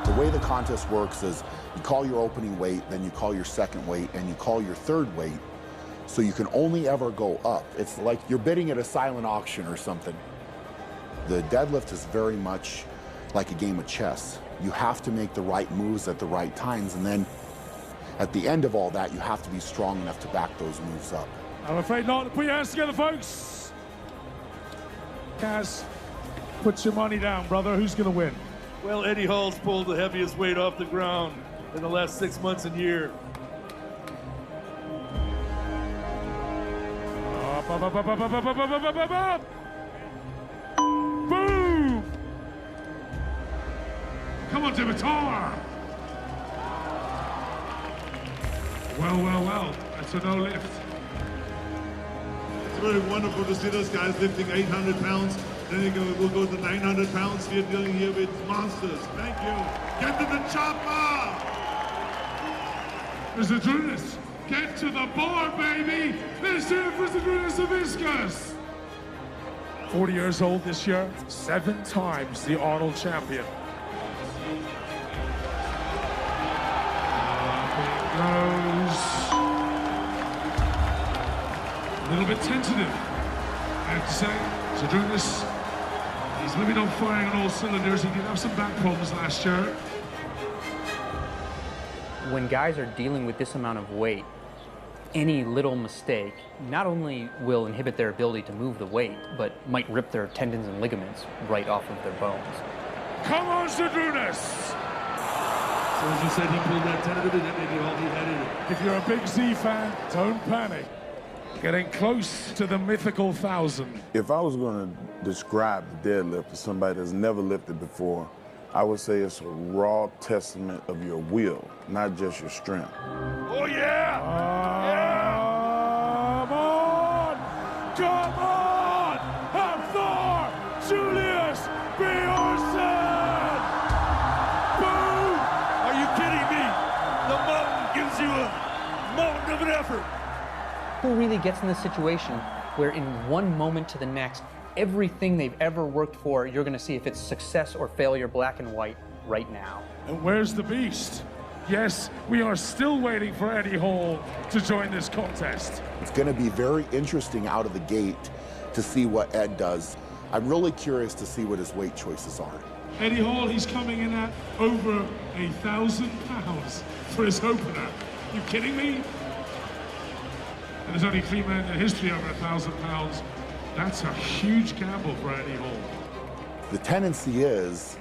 Speaker 1: go!
Speaker 6: The way the contest works is you call your opening weight, then you call your second weight, and you call your third weight. So you can only ever go up. It's like you're bidding at a silent auction or something. The deadlift is very much like a game of chess. You have to make the right moves at the right times, and then at the end of all that, you have to be strong enough to back those moves up.
Speaker 1: I'm afraid not. Put your hands together, folks. Kaz, put your money down, brother. Who's going to win?
Speaker 2: Well, Eddie Hall's pulled the heaviest weight off the ground in the last 6 months and year.
Speaker 1: Boom! Come on, Dimitar! Well. That's a no lift.
Speaker 4: It's really wonderful to see those guys lifting 800 pounds. Then we'll go to 900 pounds. We're dealing here with monsters. Thank you. Get to the chopper!
Speaker 1: Mr. Drunas, get to the bar, baby! Let's do it for Mr. Drunas of Viscus! 40 years old this year, 7 times the Arnold champion. Goes. A little bit tentative, I have to say. So during this, he's maybe not firing on all cylinders. He did have some back problems last year.
Speaker 14: When guys are dealing with this amount of weight, any little mistake not only will inhibit their ability to move the weight, but might rip their tendons and ligaments right off of their bones.
Speaker 1: Come on, Zadrunas!
Speaker 2: So as you said, he pulled that tentative and that maybe all he had in it.
Speaker 1: If you're a big Z fan, don't panic. Getting close to the mythical 1,000.
Speaker 7: If I was going to describe the deadlift to somebody that's never lifted before, I would say it's a raw testament of your will, not just your strength.
Speaker 1: Oh, yeah! Come on! Hafthor! Julius Bjornsson! Boom!
Speaker 2: Are you kidding me? The mountain gives you a mountain of an effort.
Speaker 14: Who really gets in this situation where in one moment to the next, everything they've ever worked for, you're going to see if it's success or failure, black and white, right now.
Speaker 1: And where's the beast? Yes, we are still waiting for Eddie Hall to join this contest.
Speaker 6: It's going to be very interesting out of the gate to see what Ed does. I'm really curious to see what his weight choices are.
Speaker 1: Eddie Hall, he's coming in at over 1,000 pounds for his opener. You kidding me? And there's only 3 men in history over 1,000 pounds. That's a huge gamble for Eddie Hall.
Speaker 6: The tendency is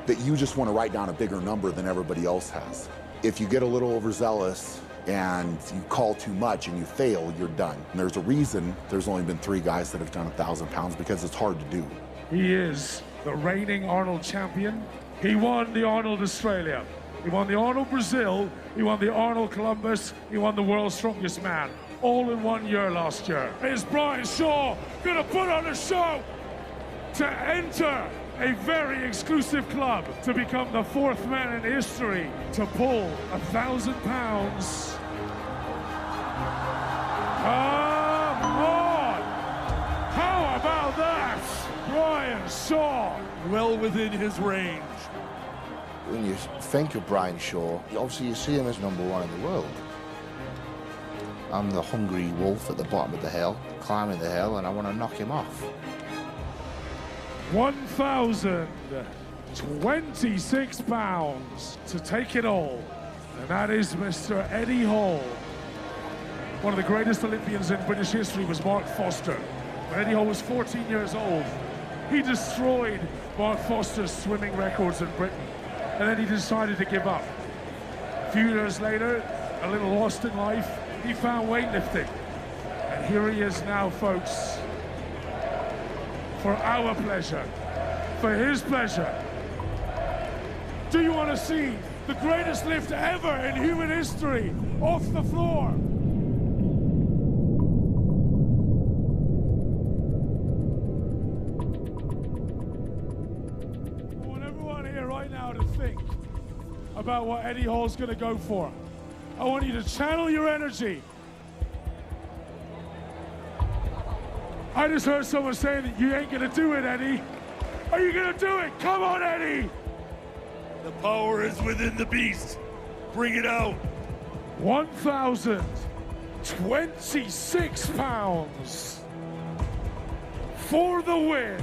Speaker 6: that you just want to write down a bigger number than everybody else has. If you get a little overzealous and you call too much and you fail, you're done. And there's a reason there's only been 3 guys that have done 1,000 pounds, because it's hard to do.
Speaker 1: He is the reigning Arnold champion. He won the Arnold Australia. He won the Arnold Brazil. He won the Arnold Columbus. He won the World's Strongest Man. All in 1 year last year. Is Brian Shaw gonna put on a show to enter a very exclusive club to become the 4th man in history to pull 1,000 pounds? Come on! How about that? Brian Shaw.
Speaker 2: Well within his range.
Speaker 3: When you think of Brian Shaw, obviously you see him as #1 in the world. I'm the hungry wolf at the bottom of the hill, climbing the hill, and I want to knock him off.
Speaker 1: 1,026 pounds to take it all. And that is Mr. Eddie Hall. One of the greatest Olympians in British history was Mark Foster. When Eddie Hall was 14 years old, he destroyed Mark Foster's swimming records in Britain. And then he decided to give up. A few years later, a little lost in life, he found weightlifting. And here he is now, folks. For our pleasure, for his pleasure. Do you want to see the greatest lift ever in human history off the floor? I want everyone here right now to think about what Eddie Hall's going to go for. I want you to channel your energy. I just heard someone saying that you ain't gonna do it, Eddie. Are you gonna do it? Come on, Eddie!
Speaker 2: The power is within the beast. Bring it out.
Speaker 1: 1,026 pounds for the win.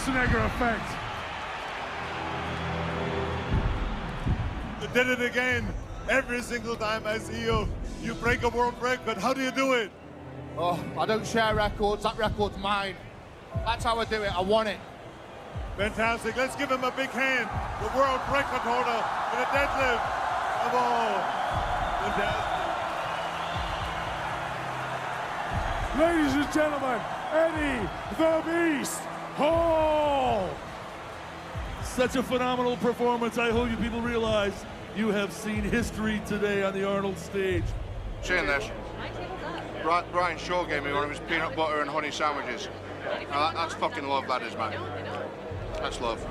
Speaker 1: Schwarzenegger effect.
Speaker 4: You did it again. Every single time I see you, you break a world record. How do you do it?
Speaker 3: Oh, I don't share records. That record's mine. That's how I do it. I want it.
Speaker 4: Fantastic. Let's give him a big hand. The world record holder in a deadlift. Come on. Fantastic.
Speaker 1: Ladies and gentlemen, Eddie the Beast Hall.
Speaker 2: Such a phenomenal performance. I hope you people realize you have seen history today on the Arnold stage.
Speaker 3: Seeing this, Brian Shaw gave me one of his peanut butter and honey sandwiches. Now that's fucking love, that is, man. That's love.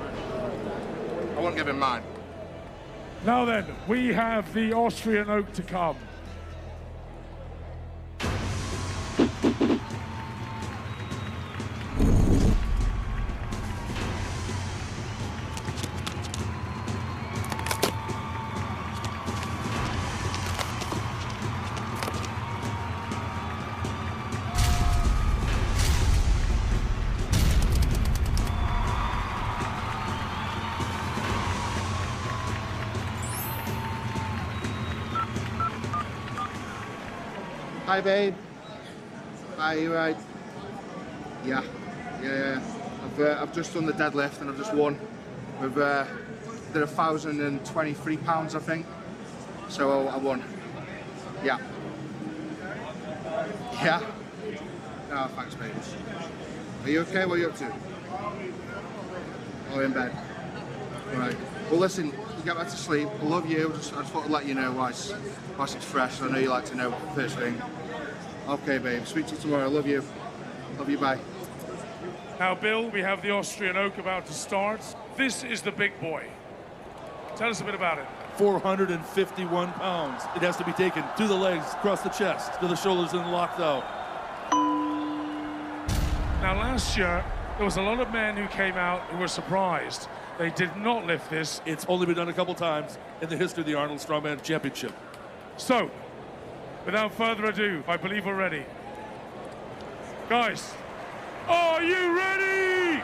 Speaker 3: I won't give him mine.
Speaker 1: Now then, we have the Austrian oak to come.
Speaker 3: Hi, babe. Hi, you right? Yeah. I've just done the deadlift and I've just won. We've did 1,023 pounds, I think. So I won. Yeah. Yeah. No, thanks, babe. Are you okay? What are you up to? Oh, in bed. All right. Well, listen. You get back to sleep. I love you. I just thought I'd let you know whilst it's fresh. I know you like to know first thing. Okay, babe. Speak to you tomorrow. Love you. Love you. Bye.
Speaker 1: Now, Bill, we have the Austrian oak about to start. This is the big boy. Tell us a bit about it.
Speaker 2: 451 pounds. It has to be taken to the legs, across the chest, to the shoulders, and locked out.
Speaker 1: Now, last year, there was a lot of men who came out who were surprised. They did not lift this.
Speaker 2: It's only been done a couple times in the history of the Arnold Strongman Championship.
Speaker 1: So, without further ado, I believe we're ready. Guys, are you ready?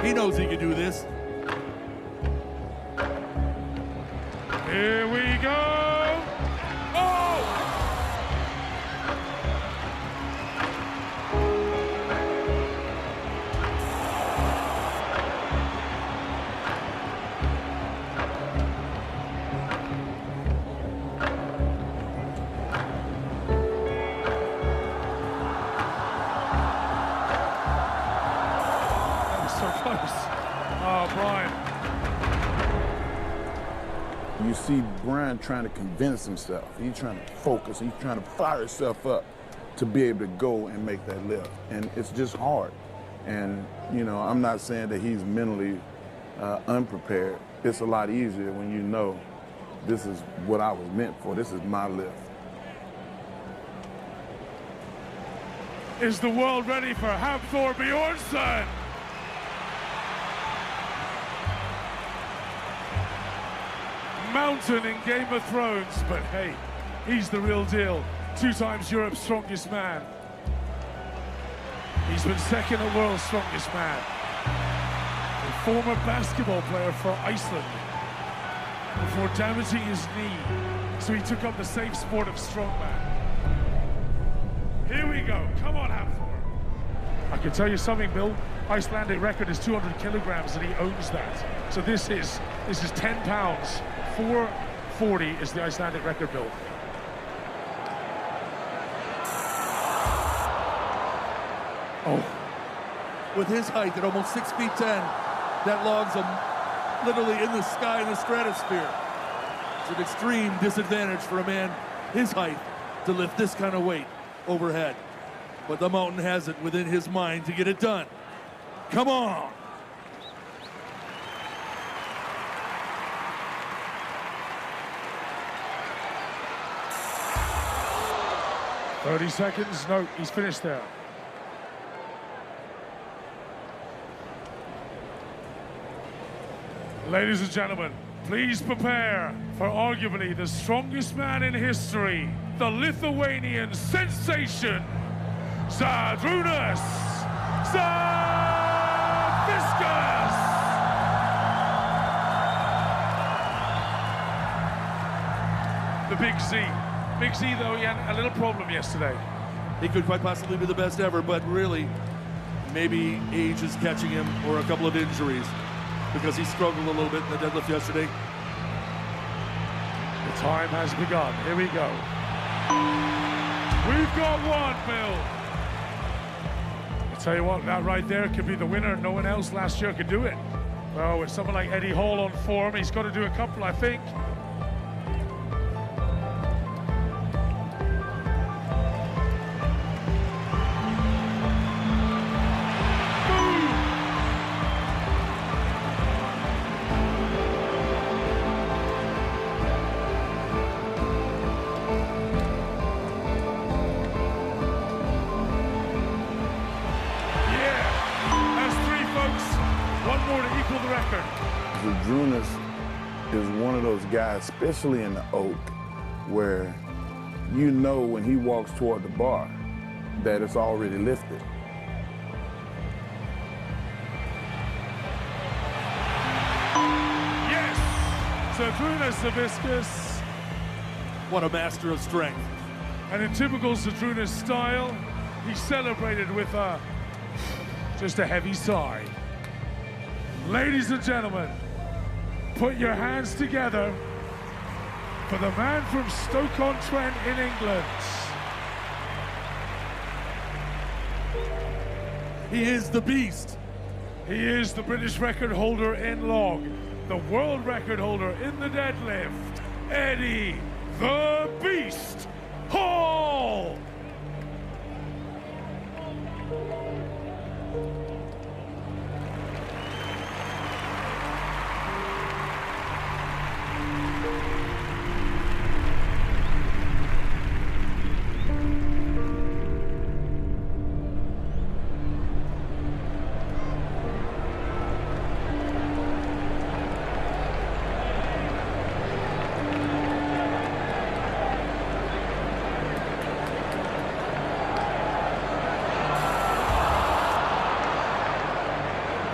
Speaker 2: He knows he can do this.
Speaker 1: Here we go. Oh! Brian.
Speaker 7: You see Brian trying to convince himself. He's trying to focus. He's trying to fire himself up to be able to go and make that lift. And it's just hard. And, you know, I'm not saying that he's mentally unprepared. It's a lot easier when you know this is what I was meant for. This is my lift.
Speaker 1: Is the world ready for Hafthor Bjornsson? Mountain in Game of Thrones, but hey, he's the real deal. 2 times Europe's strongest man. He's been second at world's strongest man. A former basketball player for Iceland before damaging his knee, so he took up the safe sport of strongman. Here we go. Come on, Hafthor. I can tell you something, Bill. Icelandic record is 200 kilograms, and he owns that. So this is 10 pounds. 440 is the Icelandic record, Bill.
Speaker 2: Oh. With his height at almost 6'10", that logs him literally in the sky in the stratosphere. It's an extreme disadvantage for a man his height to lift this kind of weight overhead. But the mountain has it within his mind to get it done. Come on.
Speaker 1: "30 seconds. No, he's finished there. Ladies and gentlemen, please prepare for arguably the strongest man in history, the Lithuanian sensation, Zadrunas Savickas! The Big Z. Big Z, though, he had a little problem yesterday.
Speaker 2: He could quite possibly be the best ever, but really, maybe age is catching him or a couple of injuries, because he struggled a little bit in the deadlift yesterday.
Speaker 1: The time has begun. Here we go. We've got one, Bill. I tell you what, that right there could be the winner. No one else last year could do it. Well, with someone like Eddie Hall on form, he's got to do a couple, I think.
Speaker 7: Zadrunas is one of those guys, especially in the oak, where you know when he walks toward the bar that it's already lifted.
Speaker 1: Yes! Zadrunas Savickas.
Speaker 2: What a master of strength.
Speaker 1: And in typical Zadrunas style, he celebrated with just a heavy sigh. Ladies and gentlemen, put your hands together for the man from Stoke-on-Trent in England.
Speaker 2: He is the beast.
Speaker 1: He is the British record holder in long, the world record holder in the deadlift, Eddie the Beast Hall.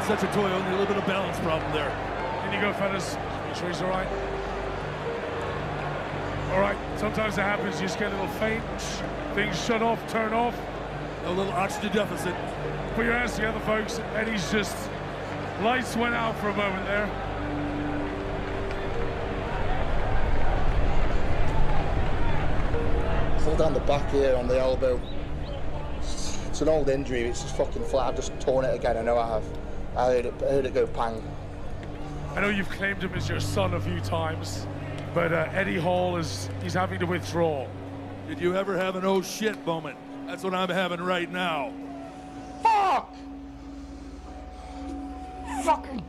Speaker 2: Such a toy, only a little bit of balance problem there.
Speaker 1: In you go, fellas. Make sure he's all right. All right, sometimes it happens. You just get a little faint. Things shut off, turn off.
Speaker 2: A little oxygen deficit.
Speaker 1: Put your hands together, folks. Eddie's just... lights went out for a moment there.
Speaker 3: Pull down the back here on the elbow. It's an old injury. It's just fucking flat. I've just torn it again. I know I have. I heard it go pang.
Speaker 1: I know you've claimed him as your son a few times, but Eddie Hall he's having to withdraw.
Speaker 2: Did you ever have an oh shit moment? That's what I'm having right now.
Speaker 3: Fuck! Fucking...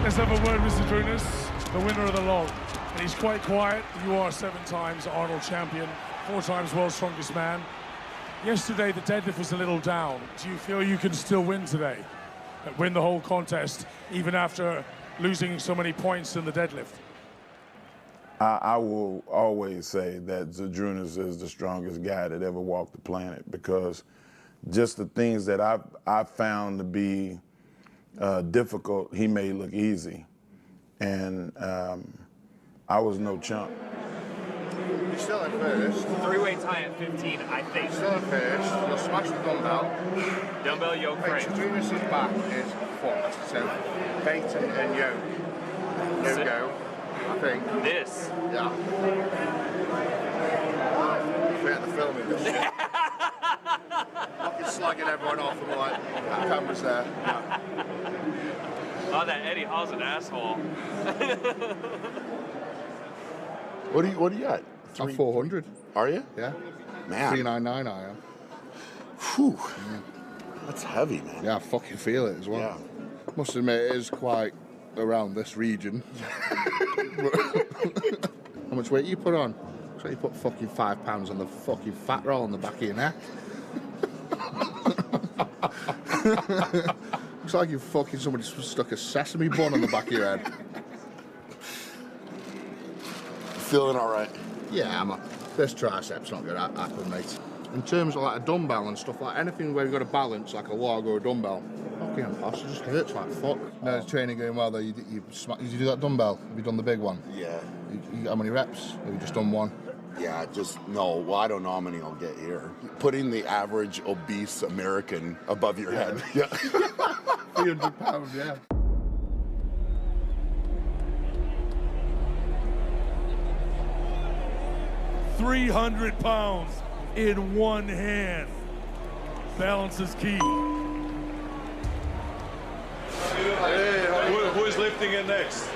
Speaker 1: Let's have a word with Zadrunas, the winner of the log. And he's quite quiet. You are 7 times Arnold champion, 4 times world's strongest man. Yesterday, the deadlift was a little down. Do you feel you can still win today? Win the whole contest, even after losing so many points in the deadlift?
Speaker 7: I will always say that Zadrunas is the strongest guy that ever walked the planet, because just the things that I've found to be difficult, he made look easy. And I was no chump.
Speaker 3: You're still in first.
Speaker 15: 3-way tie at 15, I think.
Speaker 3: Still in first. You'll smash the dumbbell.
Speaker 15: Dumbbell yoke frame.
Speaker 3: Zadrunas' back is foot. So bait and yoke. No go, I think.
Speaker 15: This?
Speaker 3: Yeah. Forget the filming this shit. Fucking slagging everyone off and like, that camera's there. Yeah.
Speaker 15: Oh, that Eddie Hall's an asshole.
Speaker 6: What do you got?
Speaker 3: I'm 400.
Speaker 6: Are you?
Speaker 3: Yeah.
Speaker 6: Man.
Speaker 3: 399 I am.
Speaker 6: Whew.
Speaker 3: Yeah.
Speaker 6: That's heavy, man.
Speaker 3: Yeah, I fucking feel it as well.
Speaker 6: Yeah.
Speaker 3: Must admit, it is quite around this region. How much weight you put on? So you put fucking £5 on the fucking fat roll on the back of your neck. Looks like you fucking somebody stuck a sesame bun on the back of your head.
Speaker 6: Feeling all right?
Speaker 3: Yeah, this tricep's not gonna happen, mate. In terms of like a dumbbell and stuff, like anything where you've got to balance, like a log or a dumbbell, fucking impossible, it just hurts like fuck. No, it's training going well though. You do that dumbbell? Have you done the big one?
Speaker 6: Yeah.
Speaker 3: How many reps? Have you just done one?
Speaker 6: Yeah, well, I don't know how many I'll get here. Putting the average obese American above your head.
Speaker 3: Yeah. 300 pounds, yeah.
Speaker 2: £300 in one hand. Balance is key.
Speaker 12: Hey, who is lifting in next?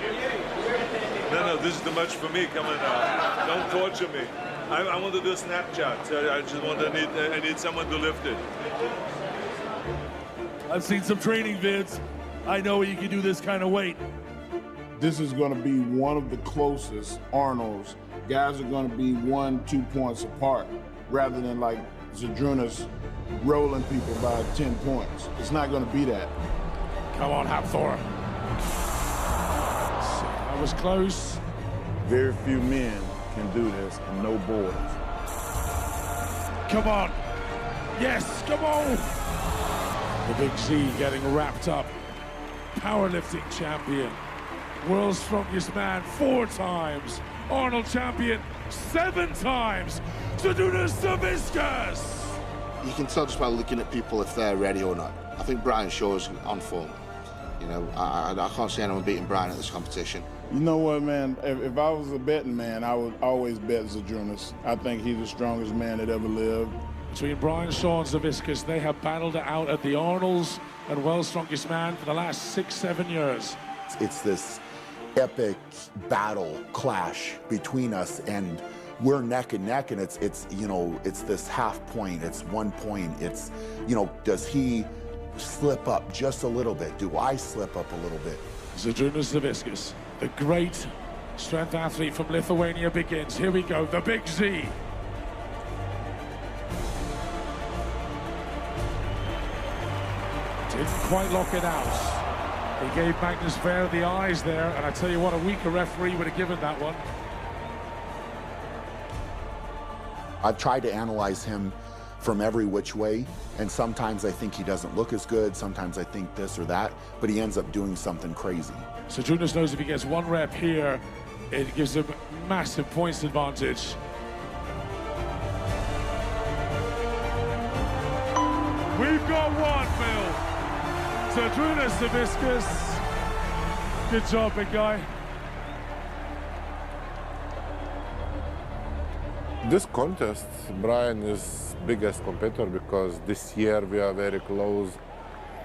Speaker 12: No, this is too much for me. Come on now. Don't torture me. I want to do Snapchat. I need someone to lift it.
Speaker 2: I've seen some training vids. I know you can do this kind of weight.
Speaker 7: This is going to be one of the closest Arnolds. Guys are going to be 1-2 points apart, rather than like Zadrunas rolling people by 10 points. It's not going to be that.
Speaker 1: Come on, Hapthor. That was close.
Speaker 7: Very few men can do this, and no boys.
Speaker 1: Come on. Yes, come on. The Big Z getting wrapped up. Powerlifting champion. World's strongest man 4 times. Arnold champion 7 times. Tadeusz Savickas.
Speaker 3: You can tell just by looking at people if they're ready or not. I think Brian Shaw's on form. You know, I can't see anyone beating Brian at this competition.
Speaker 7: You know what, man? If I was a betting man, I would always bet Zadrunas. I think he's the strongest man that ever lived.
Speaker 1: Between Brian Shaw and Savickas, they have battled it out at the Arnolds and World's Strongest Man for the last 6-7 years.
Speaker 6: It's this epic battle clash between us, and we're neck and neck, and it's this half point, it's 1 point, it's, does he slip up just a little bit? Do I slip up a little bit?
Speaker 1: Zadrunas Savickas, the great strength athlete from Lithuania, begins. Here we go, the Big Z. Didn't quite lock it out. He gave Magnus Ver the eyes there, and I tell you what, a weaker referee would have given that one.
Speaker 6: I've tried to analyze him from every which way, and sometimes I think he doesn't look as good, sometimes I think this or that, but he ends up doing something crazy.
Speaker 1: So Zadrunas knows if he gets 1 rep here, it gives him massive points advantage. We've got one, Phil. Zadrunas Savickas. Good job, big guy.
Speaker 9: This contest, Brian is biggest competitor because this year we are very close.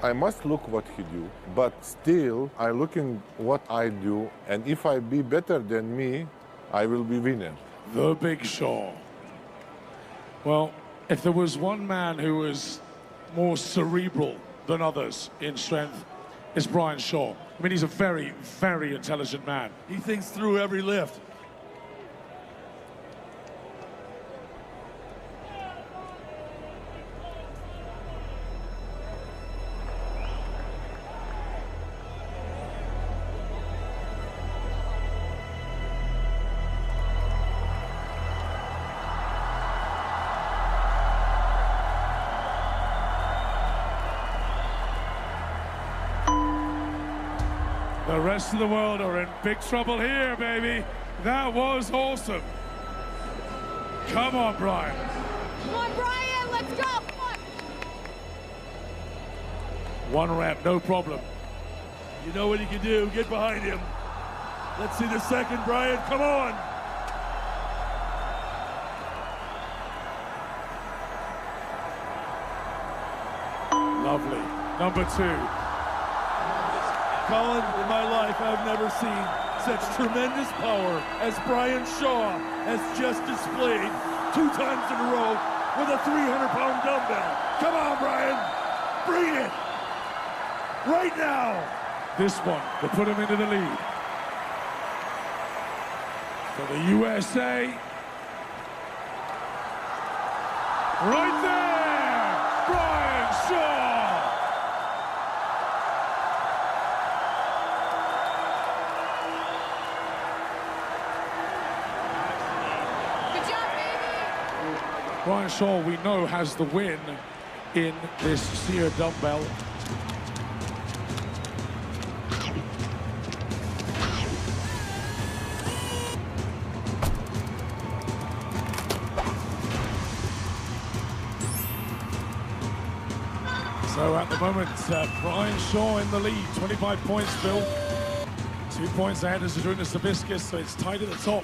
Speaker 9: I must look what he do, but still I looking what I do, and if I be better than me, I will be winner.
Speaker 1: The Big Shaw. Well, if there was one man who was more cerebral than others in strength, it's Brian Shaw. I mean, he's a very, very intelligent man.
Speaker 2: He thinks through every lift.
Speaker 1: The rest of the world are in big trouble here, baby. That was awesome. Come on, Brian.
Speaker 5: Come on, Brian, let's go, come on.
Speaker 1: 1 rep, no problem.
Speaker 2: You know what he can do. Get behind him. Let's see the second, Brian. Come on.
Speaker 1: Lovely. Number 2.
Speaker 2: Colin, in my life, I've never seen such tremendous power as Brian Shaw has just displayed 2 times in a row with a 300-pound dumbbell. Come on, Brian. Bring it. Right now.
Speaker 1: This one to put him into the lead. For the USA. Right there, Brian Shaw. Brian Shaw, we know, has the win in this Sear dumbbell. So at the moment, Brian Shaw in the lead, 25 points, Bill. 2 points ahead as Zadrunas Savickas, so it's tight at the top.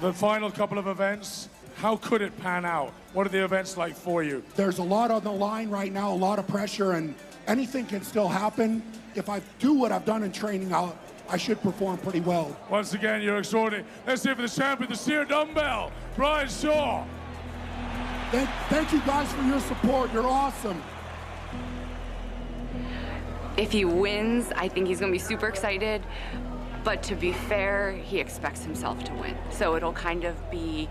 Speaker 1: The final couple of events. How could it pan out? What are the events like for you?
Speaker 17: There's a lot on the line right now, a lot of pressure, and anything can still happen. If I do what I've done in training, I should perform pretty well.
Speaker 1: Once again, you're extraordinary. Let's see for the champion, the Sear dumbbell, Brian Shaw.
Speaker 17: Thank you guys for your support. You're awesome.
Speaker 22: If he wins, I think he's going to be super excited. But to be fair, he expects himself to win. So it'll kind of be,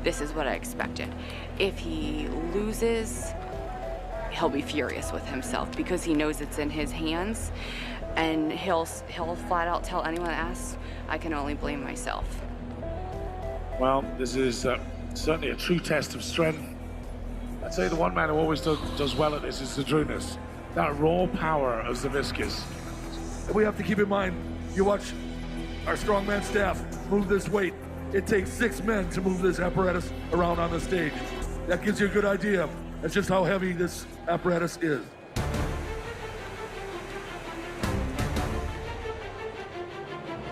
Speaker 22: this is what I expected. If he loses, he'll be furious with himself because he knows it's in his hands. And he'll flat out tell anyone that asks, I can only blame myself.
Speaker 1: Well, this is certainly a true test of strength. I'd say the one man who always does well at this is Zadrunas. That raw power of Savickas.
Speaker 2: We have to keep in mind, you watch our strongman staff move this weight. It takes 6 men to move this apparatus around on the stage. That gives you a good idea. That's just how heavy this apparatus is.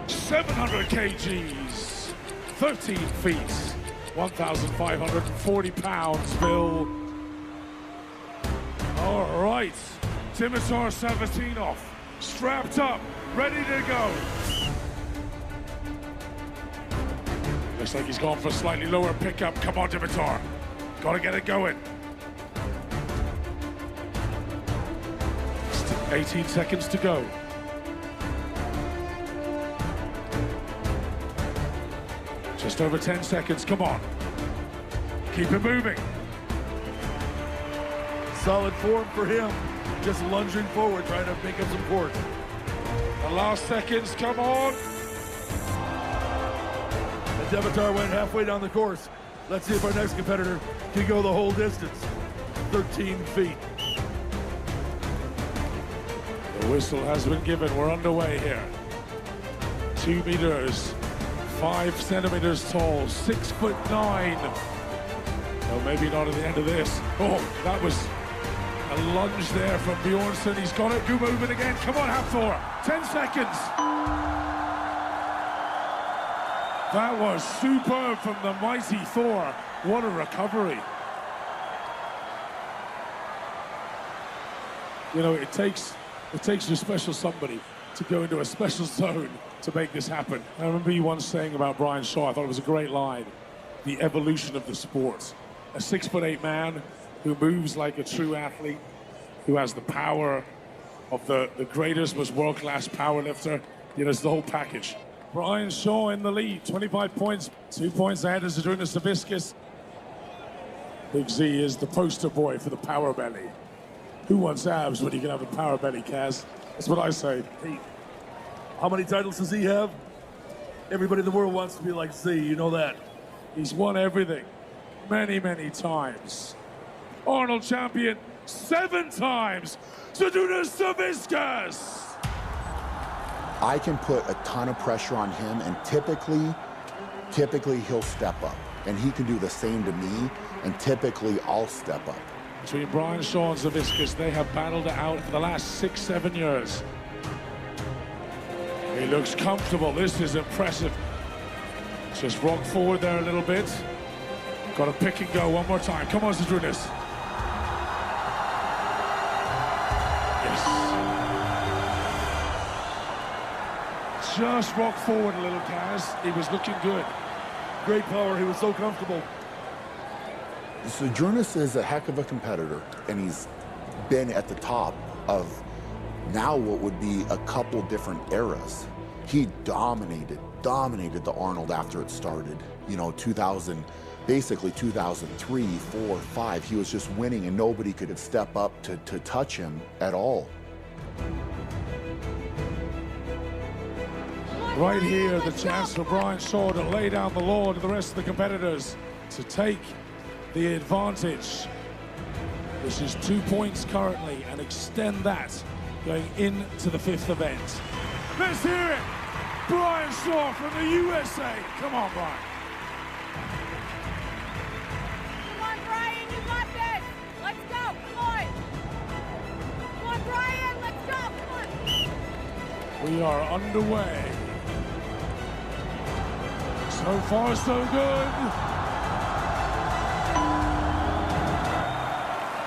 Speaker 1: $700 kgs, 13 feet, 1,540 pounds, Bill. All right, Timitar Savatinov, strapped up, ready to go. Looks like he's gone for a slightly lower pickup. Come on, Dimitar. Gotta get it going. 18 seconds to go. Just over 10 seconds, come on. Keep it moving.
Speaker 2: Solid form for him. Just lunging forward, trying to make up some court.
Speaker 1: The last seconds, come on.
Speaker 2: And Dimitar went halfway down the course. Let's see if our next competitor can go the whole distance. 13 feet.
Speaker 1: The whistle has been given. We're underway here. 2 meters, 5 centimeters tall, 6'9". No, maybe not at the end of this. Oh, that was a lunge there from Bjornsson. He's got it. Go moving again. Come on, Thor. 10 seconds. That was superb from the mighty Thor. What a recovery. You know, it takes a special somebody to go into a special zone to make this happen. I remember you once saying about Brian Shaw, I thought it was a great line, the evolution of the sport. A 6'8" man who moves like a true athlete, who has the power of the greatest, most world-class powerlifter. You know, it's the whole package. Brian Shaw in the lead, 25 points, 2 points ahead of Zadrunas Savickas. Big Z is the poster boy for the power belly. Who wants abs when you can have a power belly, Kaz? That's what I say.
Speaker 2: Hey, how many titles does he have? Everybody in the world wants to be like Z, you know that.
Speaker 1: He's won everything many, many times. Arnold champion 7 times, Zadrunas Savickas.
Speaker 6: I can put a ton of pressure on him, and typically he'll step up. And he can do the same to me, and typically I'll step up.
Speaker 1: Between Brian Shaw and Savickas, they have battled it out for the last 6-7 years. He looks comfortable. This is impressive. Just rock forward there a little bit. Got to pick and go one more time. Come on, Zadrunas. Yes. Just rock forward a little, Kaz. He was looking good.
Speaker 2: Great power. He was so comfortable.
Speaker 6: Zadrunas is a heck of a competitor, and he's been at the top of now what would be a couple different eras. He dominated the Arnold after it started. You know, 2000, basically 2003, 4, 5. He was just winning, and nobody could step up to touch him at all.
Speaker 1: Right here, the chance for Brian Shaw to lay down the law to the rest of the competitors to take the advantage. This is 2 points currently, and extend that going into the 5th event. Let's hear it! Brian Shaw from the USA. Come on, Brian.
Speaker 5: Come on, Brian, you got this. Let's go, come on. Come on, Brian, let's go, come on.
Speaker 1: We are underway. So far, so good.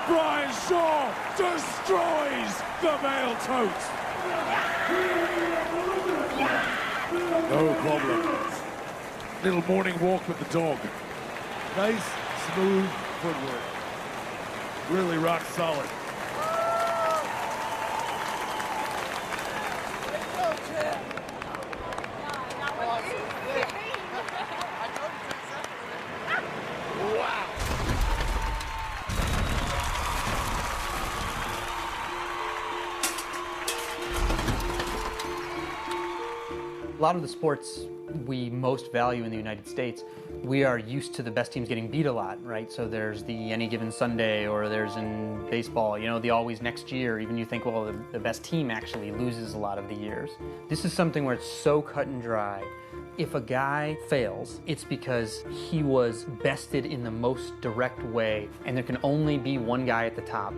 Speaker 1: Brian Shaw destroys the male tote. No problem. Little morning walk with the dog.
Speaker 2: Nice, smooth footwork. Really rock solid.
Speaker 14: A lot of the sports we most value in the United States, we are used to the best teams getting beat a lot, right? So there's the any given Sunday, or there's in baseball, you know, the always next year. Even you think, well, the best team actually loses a lot of the years. This is something where it's so cut and dry. If a guy fails, it's because he was bested in the most direct way, and there can only be one guy at the top.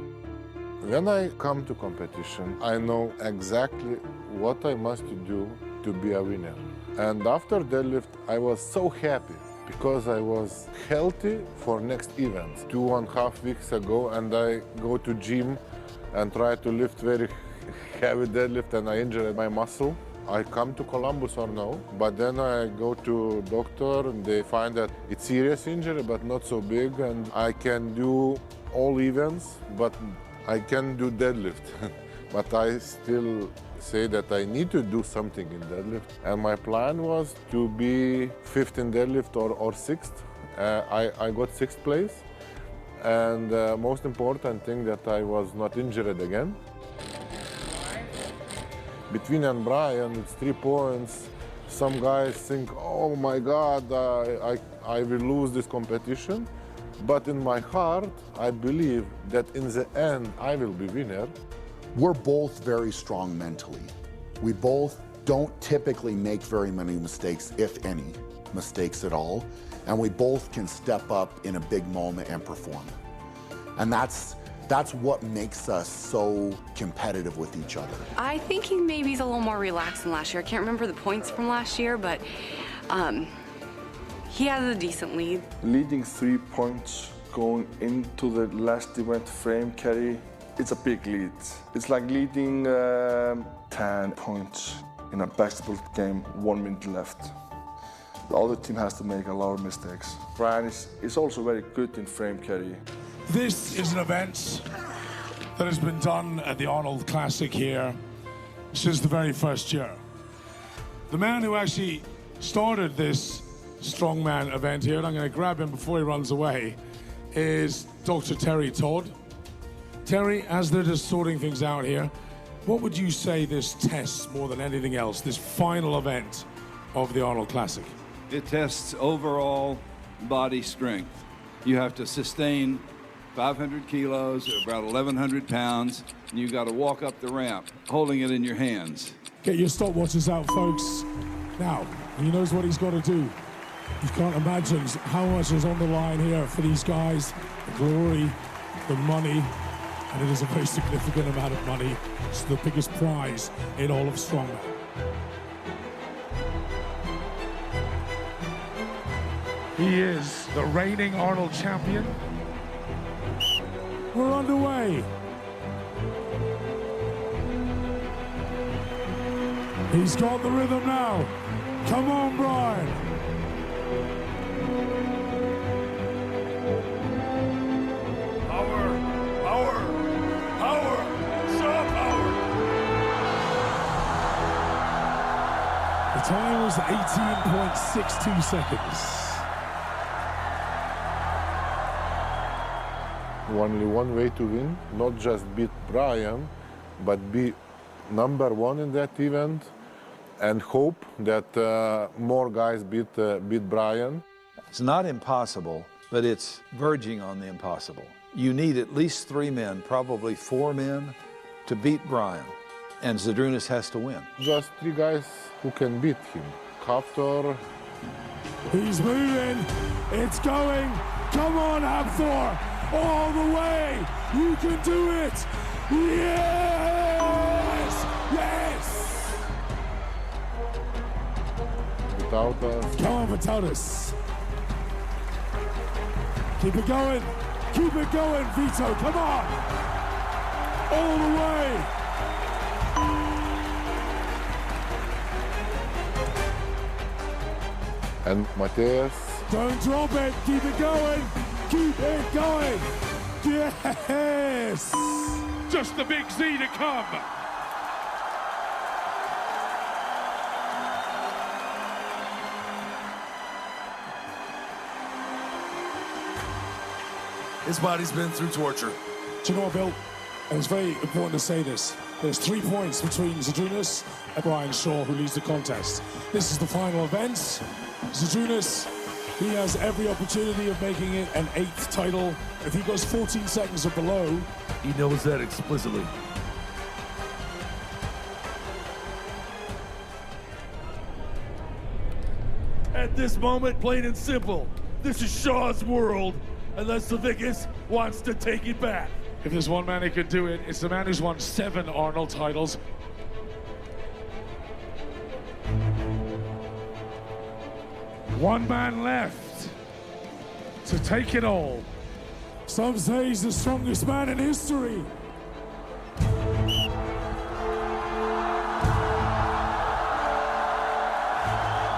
Speaker 9: When I come to competition, I know exactly what I must do to be a winner. And after deadlift, I was so happy because I was healthy for next event. 2.5 weeks ago, and I go to gym and try to lift very heavy deadlift, and I injured my muscle. I come to Columbus or no, but then I go to doctor and they find that it's serious injury, but not so big, and I can do all events, but I can do deadlift. But I still say that I need to do something in deadlift. And my plan was to be 5th in deadlift or 6th. I got 6th place. And most important thing that I was not injured again. Between and Brian, it's 3 points. Some guys think, oh my God, I will lose this competition. But in my heart, I believe that in the end, I will be winner.
Speaker 6: We're both very strong mentally. We both don't typically make very many mistakes, if any mistakes at all. And we both can step up in a big moment and perform. And that's what makes us so competitive with each other.
Speaker 22: I think he maybe is a little more relaxed than last year. I can't remember the points from last year, but he has a decent lead.
Speaker 10: Leading 3 points going into the last event frame carry, it's a big lead. It's like leading 10 points in a basketball game, 1 minute left. The other team has to make a lot of mistakes. Brian is also very good in frame carry.
Speaker 1: This is an event that has been done at the Arnold Classic here since the very first year. The man who actually started this strongman event here, and I'm going to grab him before he runs away, is Dr. Terry Todd. Terry, as they're just sorting things out here, what would you say this tests more than anything else, this final event of the Arnold Classic?
Speaker 13: It tests overall body strength. You have to sustain 500 kilos, or about 1,100 pounds, and you got to walk up the ramp, holding it in your hands.
Speaker 1: Get your stopwatches out, folks. Now, he knows what he's got to do. You can't imagine how much is on the line here for these guys. The glory, the money, and it is a very significant amount of money. It's the biggest prize in all of strongman. He is the reigning Arnold champion. We're underway. He's got the rhythm now. Come on, Brian.
Speaker 2: Power, power, power, Shaw power.
Speaker 1: The time was 18.62 seconds.
Speaker 9: Only one way to win, not just beat Brian, but be #1 in that event and hope that more guys beat Brian.
Speaker 8: It's not impossible, but it's verging on the impossible. You need at least 3 men, probably 4 men, to beat Brian, and Zydrunas has to win.
Speaker 9: Just 3 guys who can beat him. Hafthor.
Speaker 1: He's moving. It's going. Come on, Hafthor. All the way. You can do it. Yes! Yes!
Speaker 9: Without us.
Speaker 1: Come on, Vitotis. Keep it going. Keep it going, Vito. Come on. All the way.
Speaker 9: And Matthias.
Speaker 1: Don't drop it. Keep it going. Keep it going. Yes.
Speaker 2: Just the big Z to come.
Speaker 16: His body's been through torture.
Speaker 1: Do you know what, Bill? And it's very important to say this. There's 3 points between Zydrunas and Brian Shaw, who leads the contest. This is the final event. Zydrunas, he has every opportunity of making it an 8th title. If he goes 14 seconds or below,
Speaker 16: he knows that explicitly.
Speaker 2: At this moment, plain and simple, this is Shaw's world, unless Savickas wants to take it back.
Speaker 1: if there's one man who can do it, it's the man who's won 7 Arnold titles. One man left to take it all. Some say he's the strongest man in history.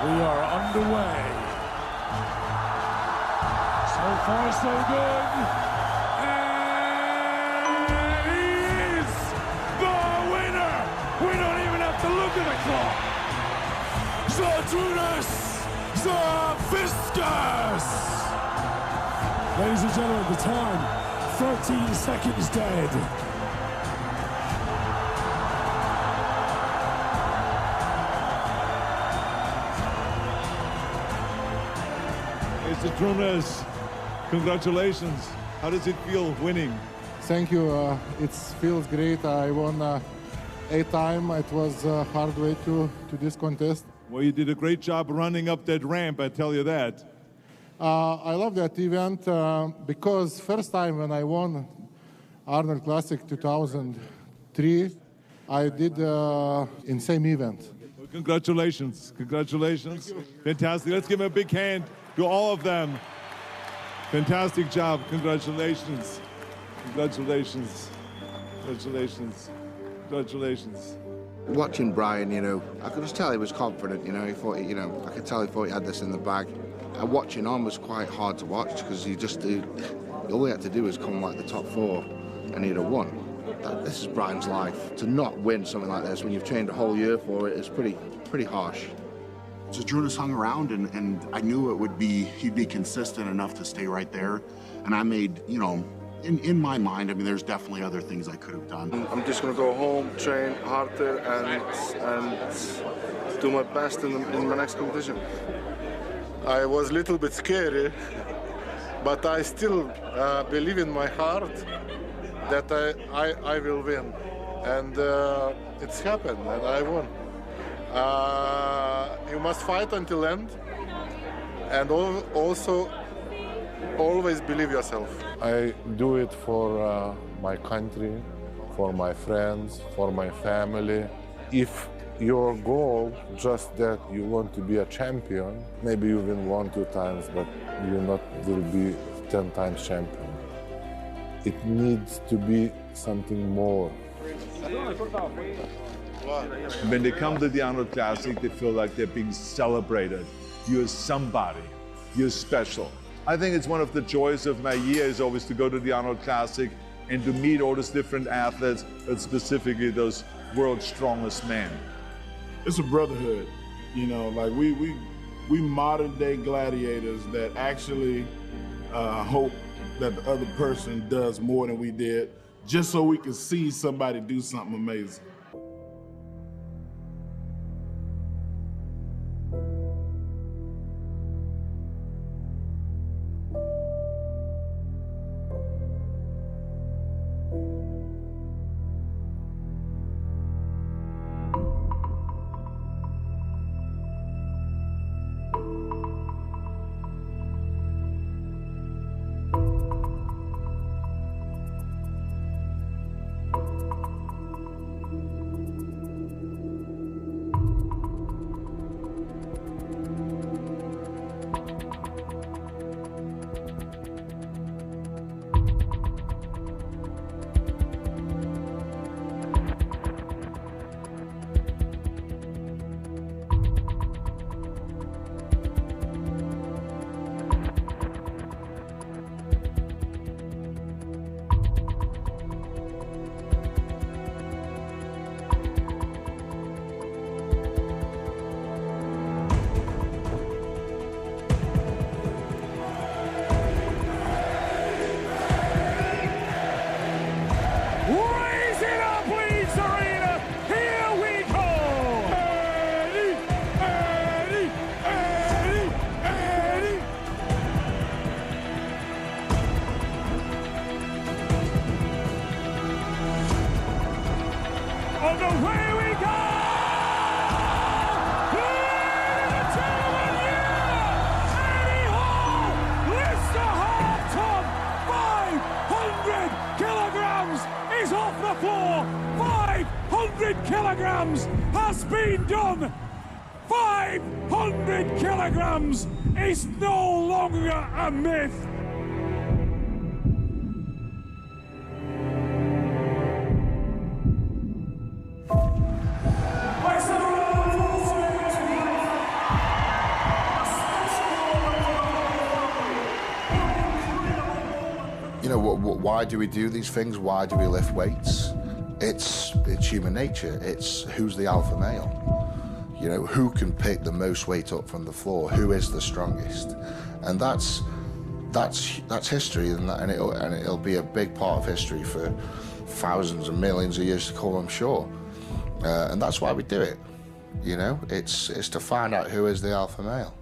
Speaker 1: We are underway. So far, so good. And he is the winner. We don't even have to look at the clock. Zydrunas Savickas. Ladies and gentlemen, the time, 13 seconds dead.
Speaker 11: Zydrunas, congratulations. How does it feel winning?
Speaker 9: Thank you. It feels great. I won 8 times. It was a hard way to this contest.
Speaker 11: Well, you did a great job running up that ramp, I tell you that.
Speaker 9: I love that event because first time when I won Arnold Classic 2003, I did in same event.
Speaker 11: Well, congratulations. Congratulations. Fantastic. Let's give them a big hand to all of them. Fantastic job. Congratulations. Congratulations. Congratulations. Congratulations.
Speaker 3: Watching Brian, you know, I could just tell he was confident, you know, he thought, you know, I could tell he thought he had this in the bag. Watching on was quite hard to watch because all he had to do was come like the top 4 and he'd have won. This is Brian's life. To not win something like this when you've trained a whole year for it is pretty harsh.
Speaker 6: Zydrunas hung around and I knew he'd be consistent enough to stay right there. And I made, you know, in my mind, I mean, there's definitely other things I could have done.
Speaker 10: I'm just going to go home, train harder, and do my best in my next competition.
Speaker 9: I was a little bit scary, but I still believe in my heart that I will win. And it's happened, and I won. You must fight until end, and also always believe yourself. I do it for my country, for my friends, for my family. If your goal just that you want to be a champion, maybe you win 1-2 times, but you not will be 10 times champion. It needs to be something more.
Speaker 11: When they come to the Arnold Classic, they feel like they're being celebrated. You're somebody. You're special. I think it's one of the joys of my year is always to go to the Arnold Classic and to meet all those different athletes, but specifically those world's strongest men.
Speaker 7: It's a brotherhood, you know, like we modern day gladiators that actually hope that the other person does more than we did, just so we can see somebody do something amazing.
Speaker 1: Kilograms has been done. 500 kilograms is no longer a myth.
Speaker 3: You know, why do we do these things? Why do we lift weights? It's human nature. It's who's the alpha male. You know, who can pick the most weight up from the floor? Who is the strongest? And that's history, and it'll be a big part of history for thousands and millions of years to come, I'm sure. And that's why we do it. You know, it's to find out who is the alpha male.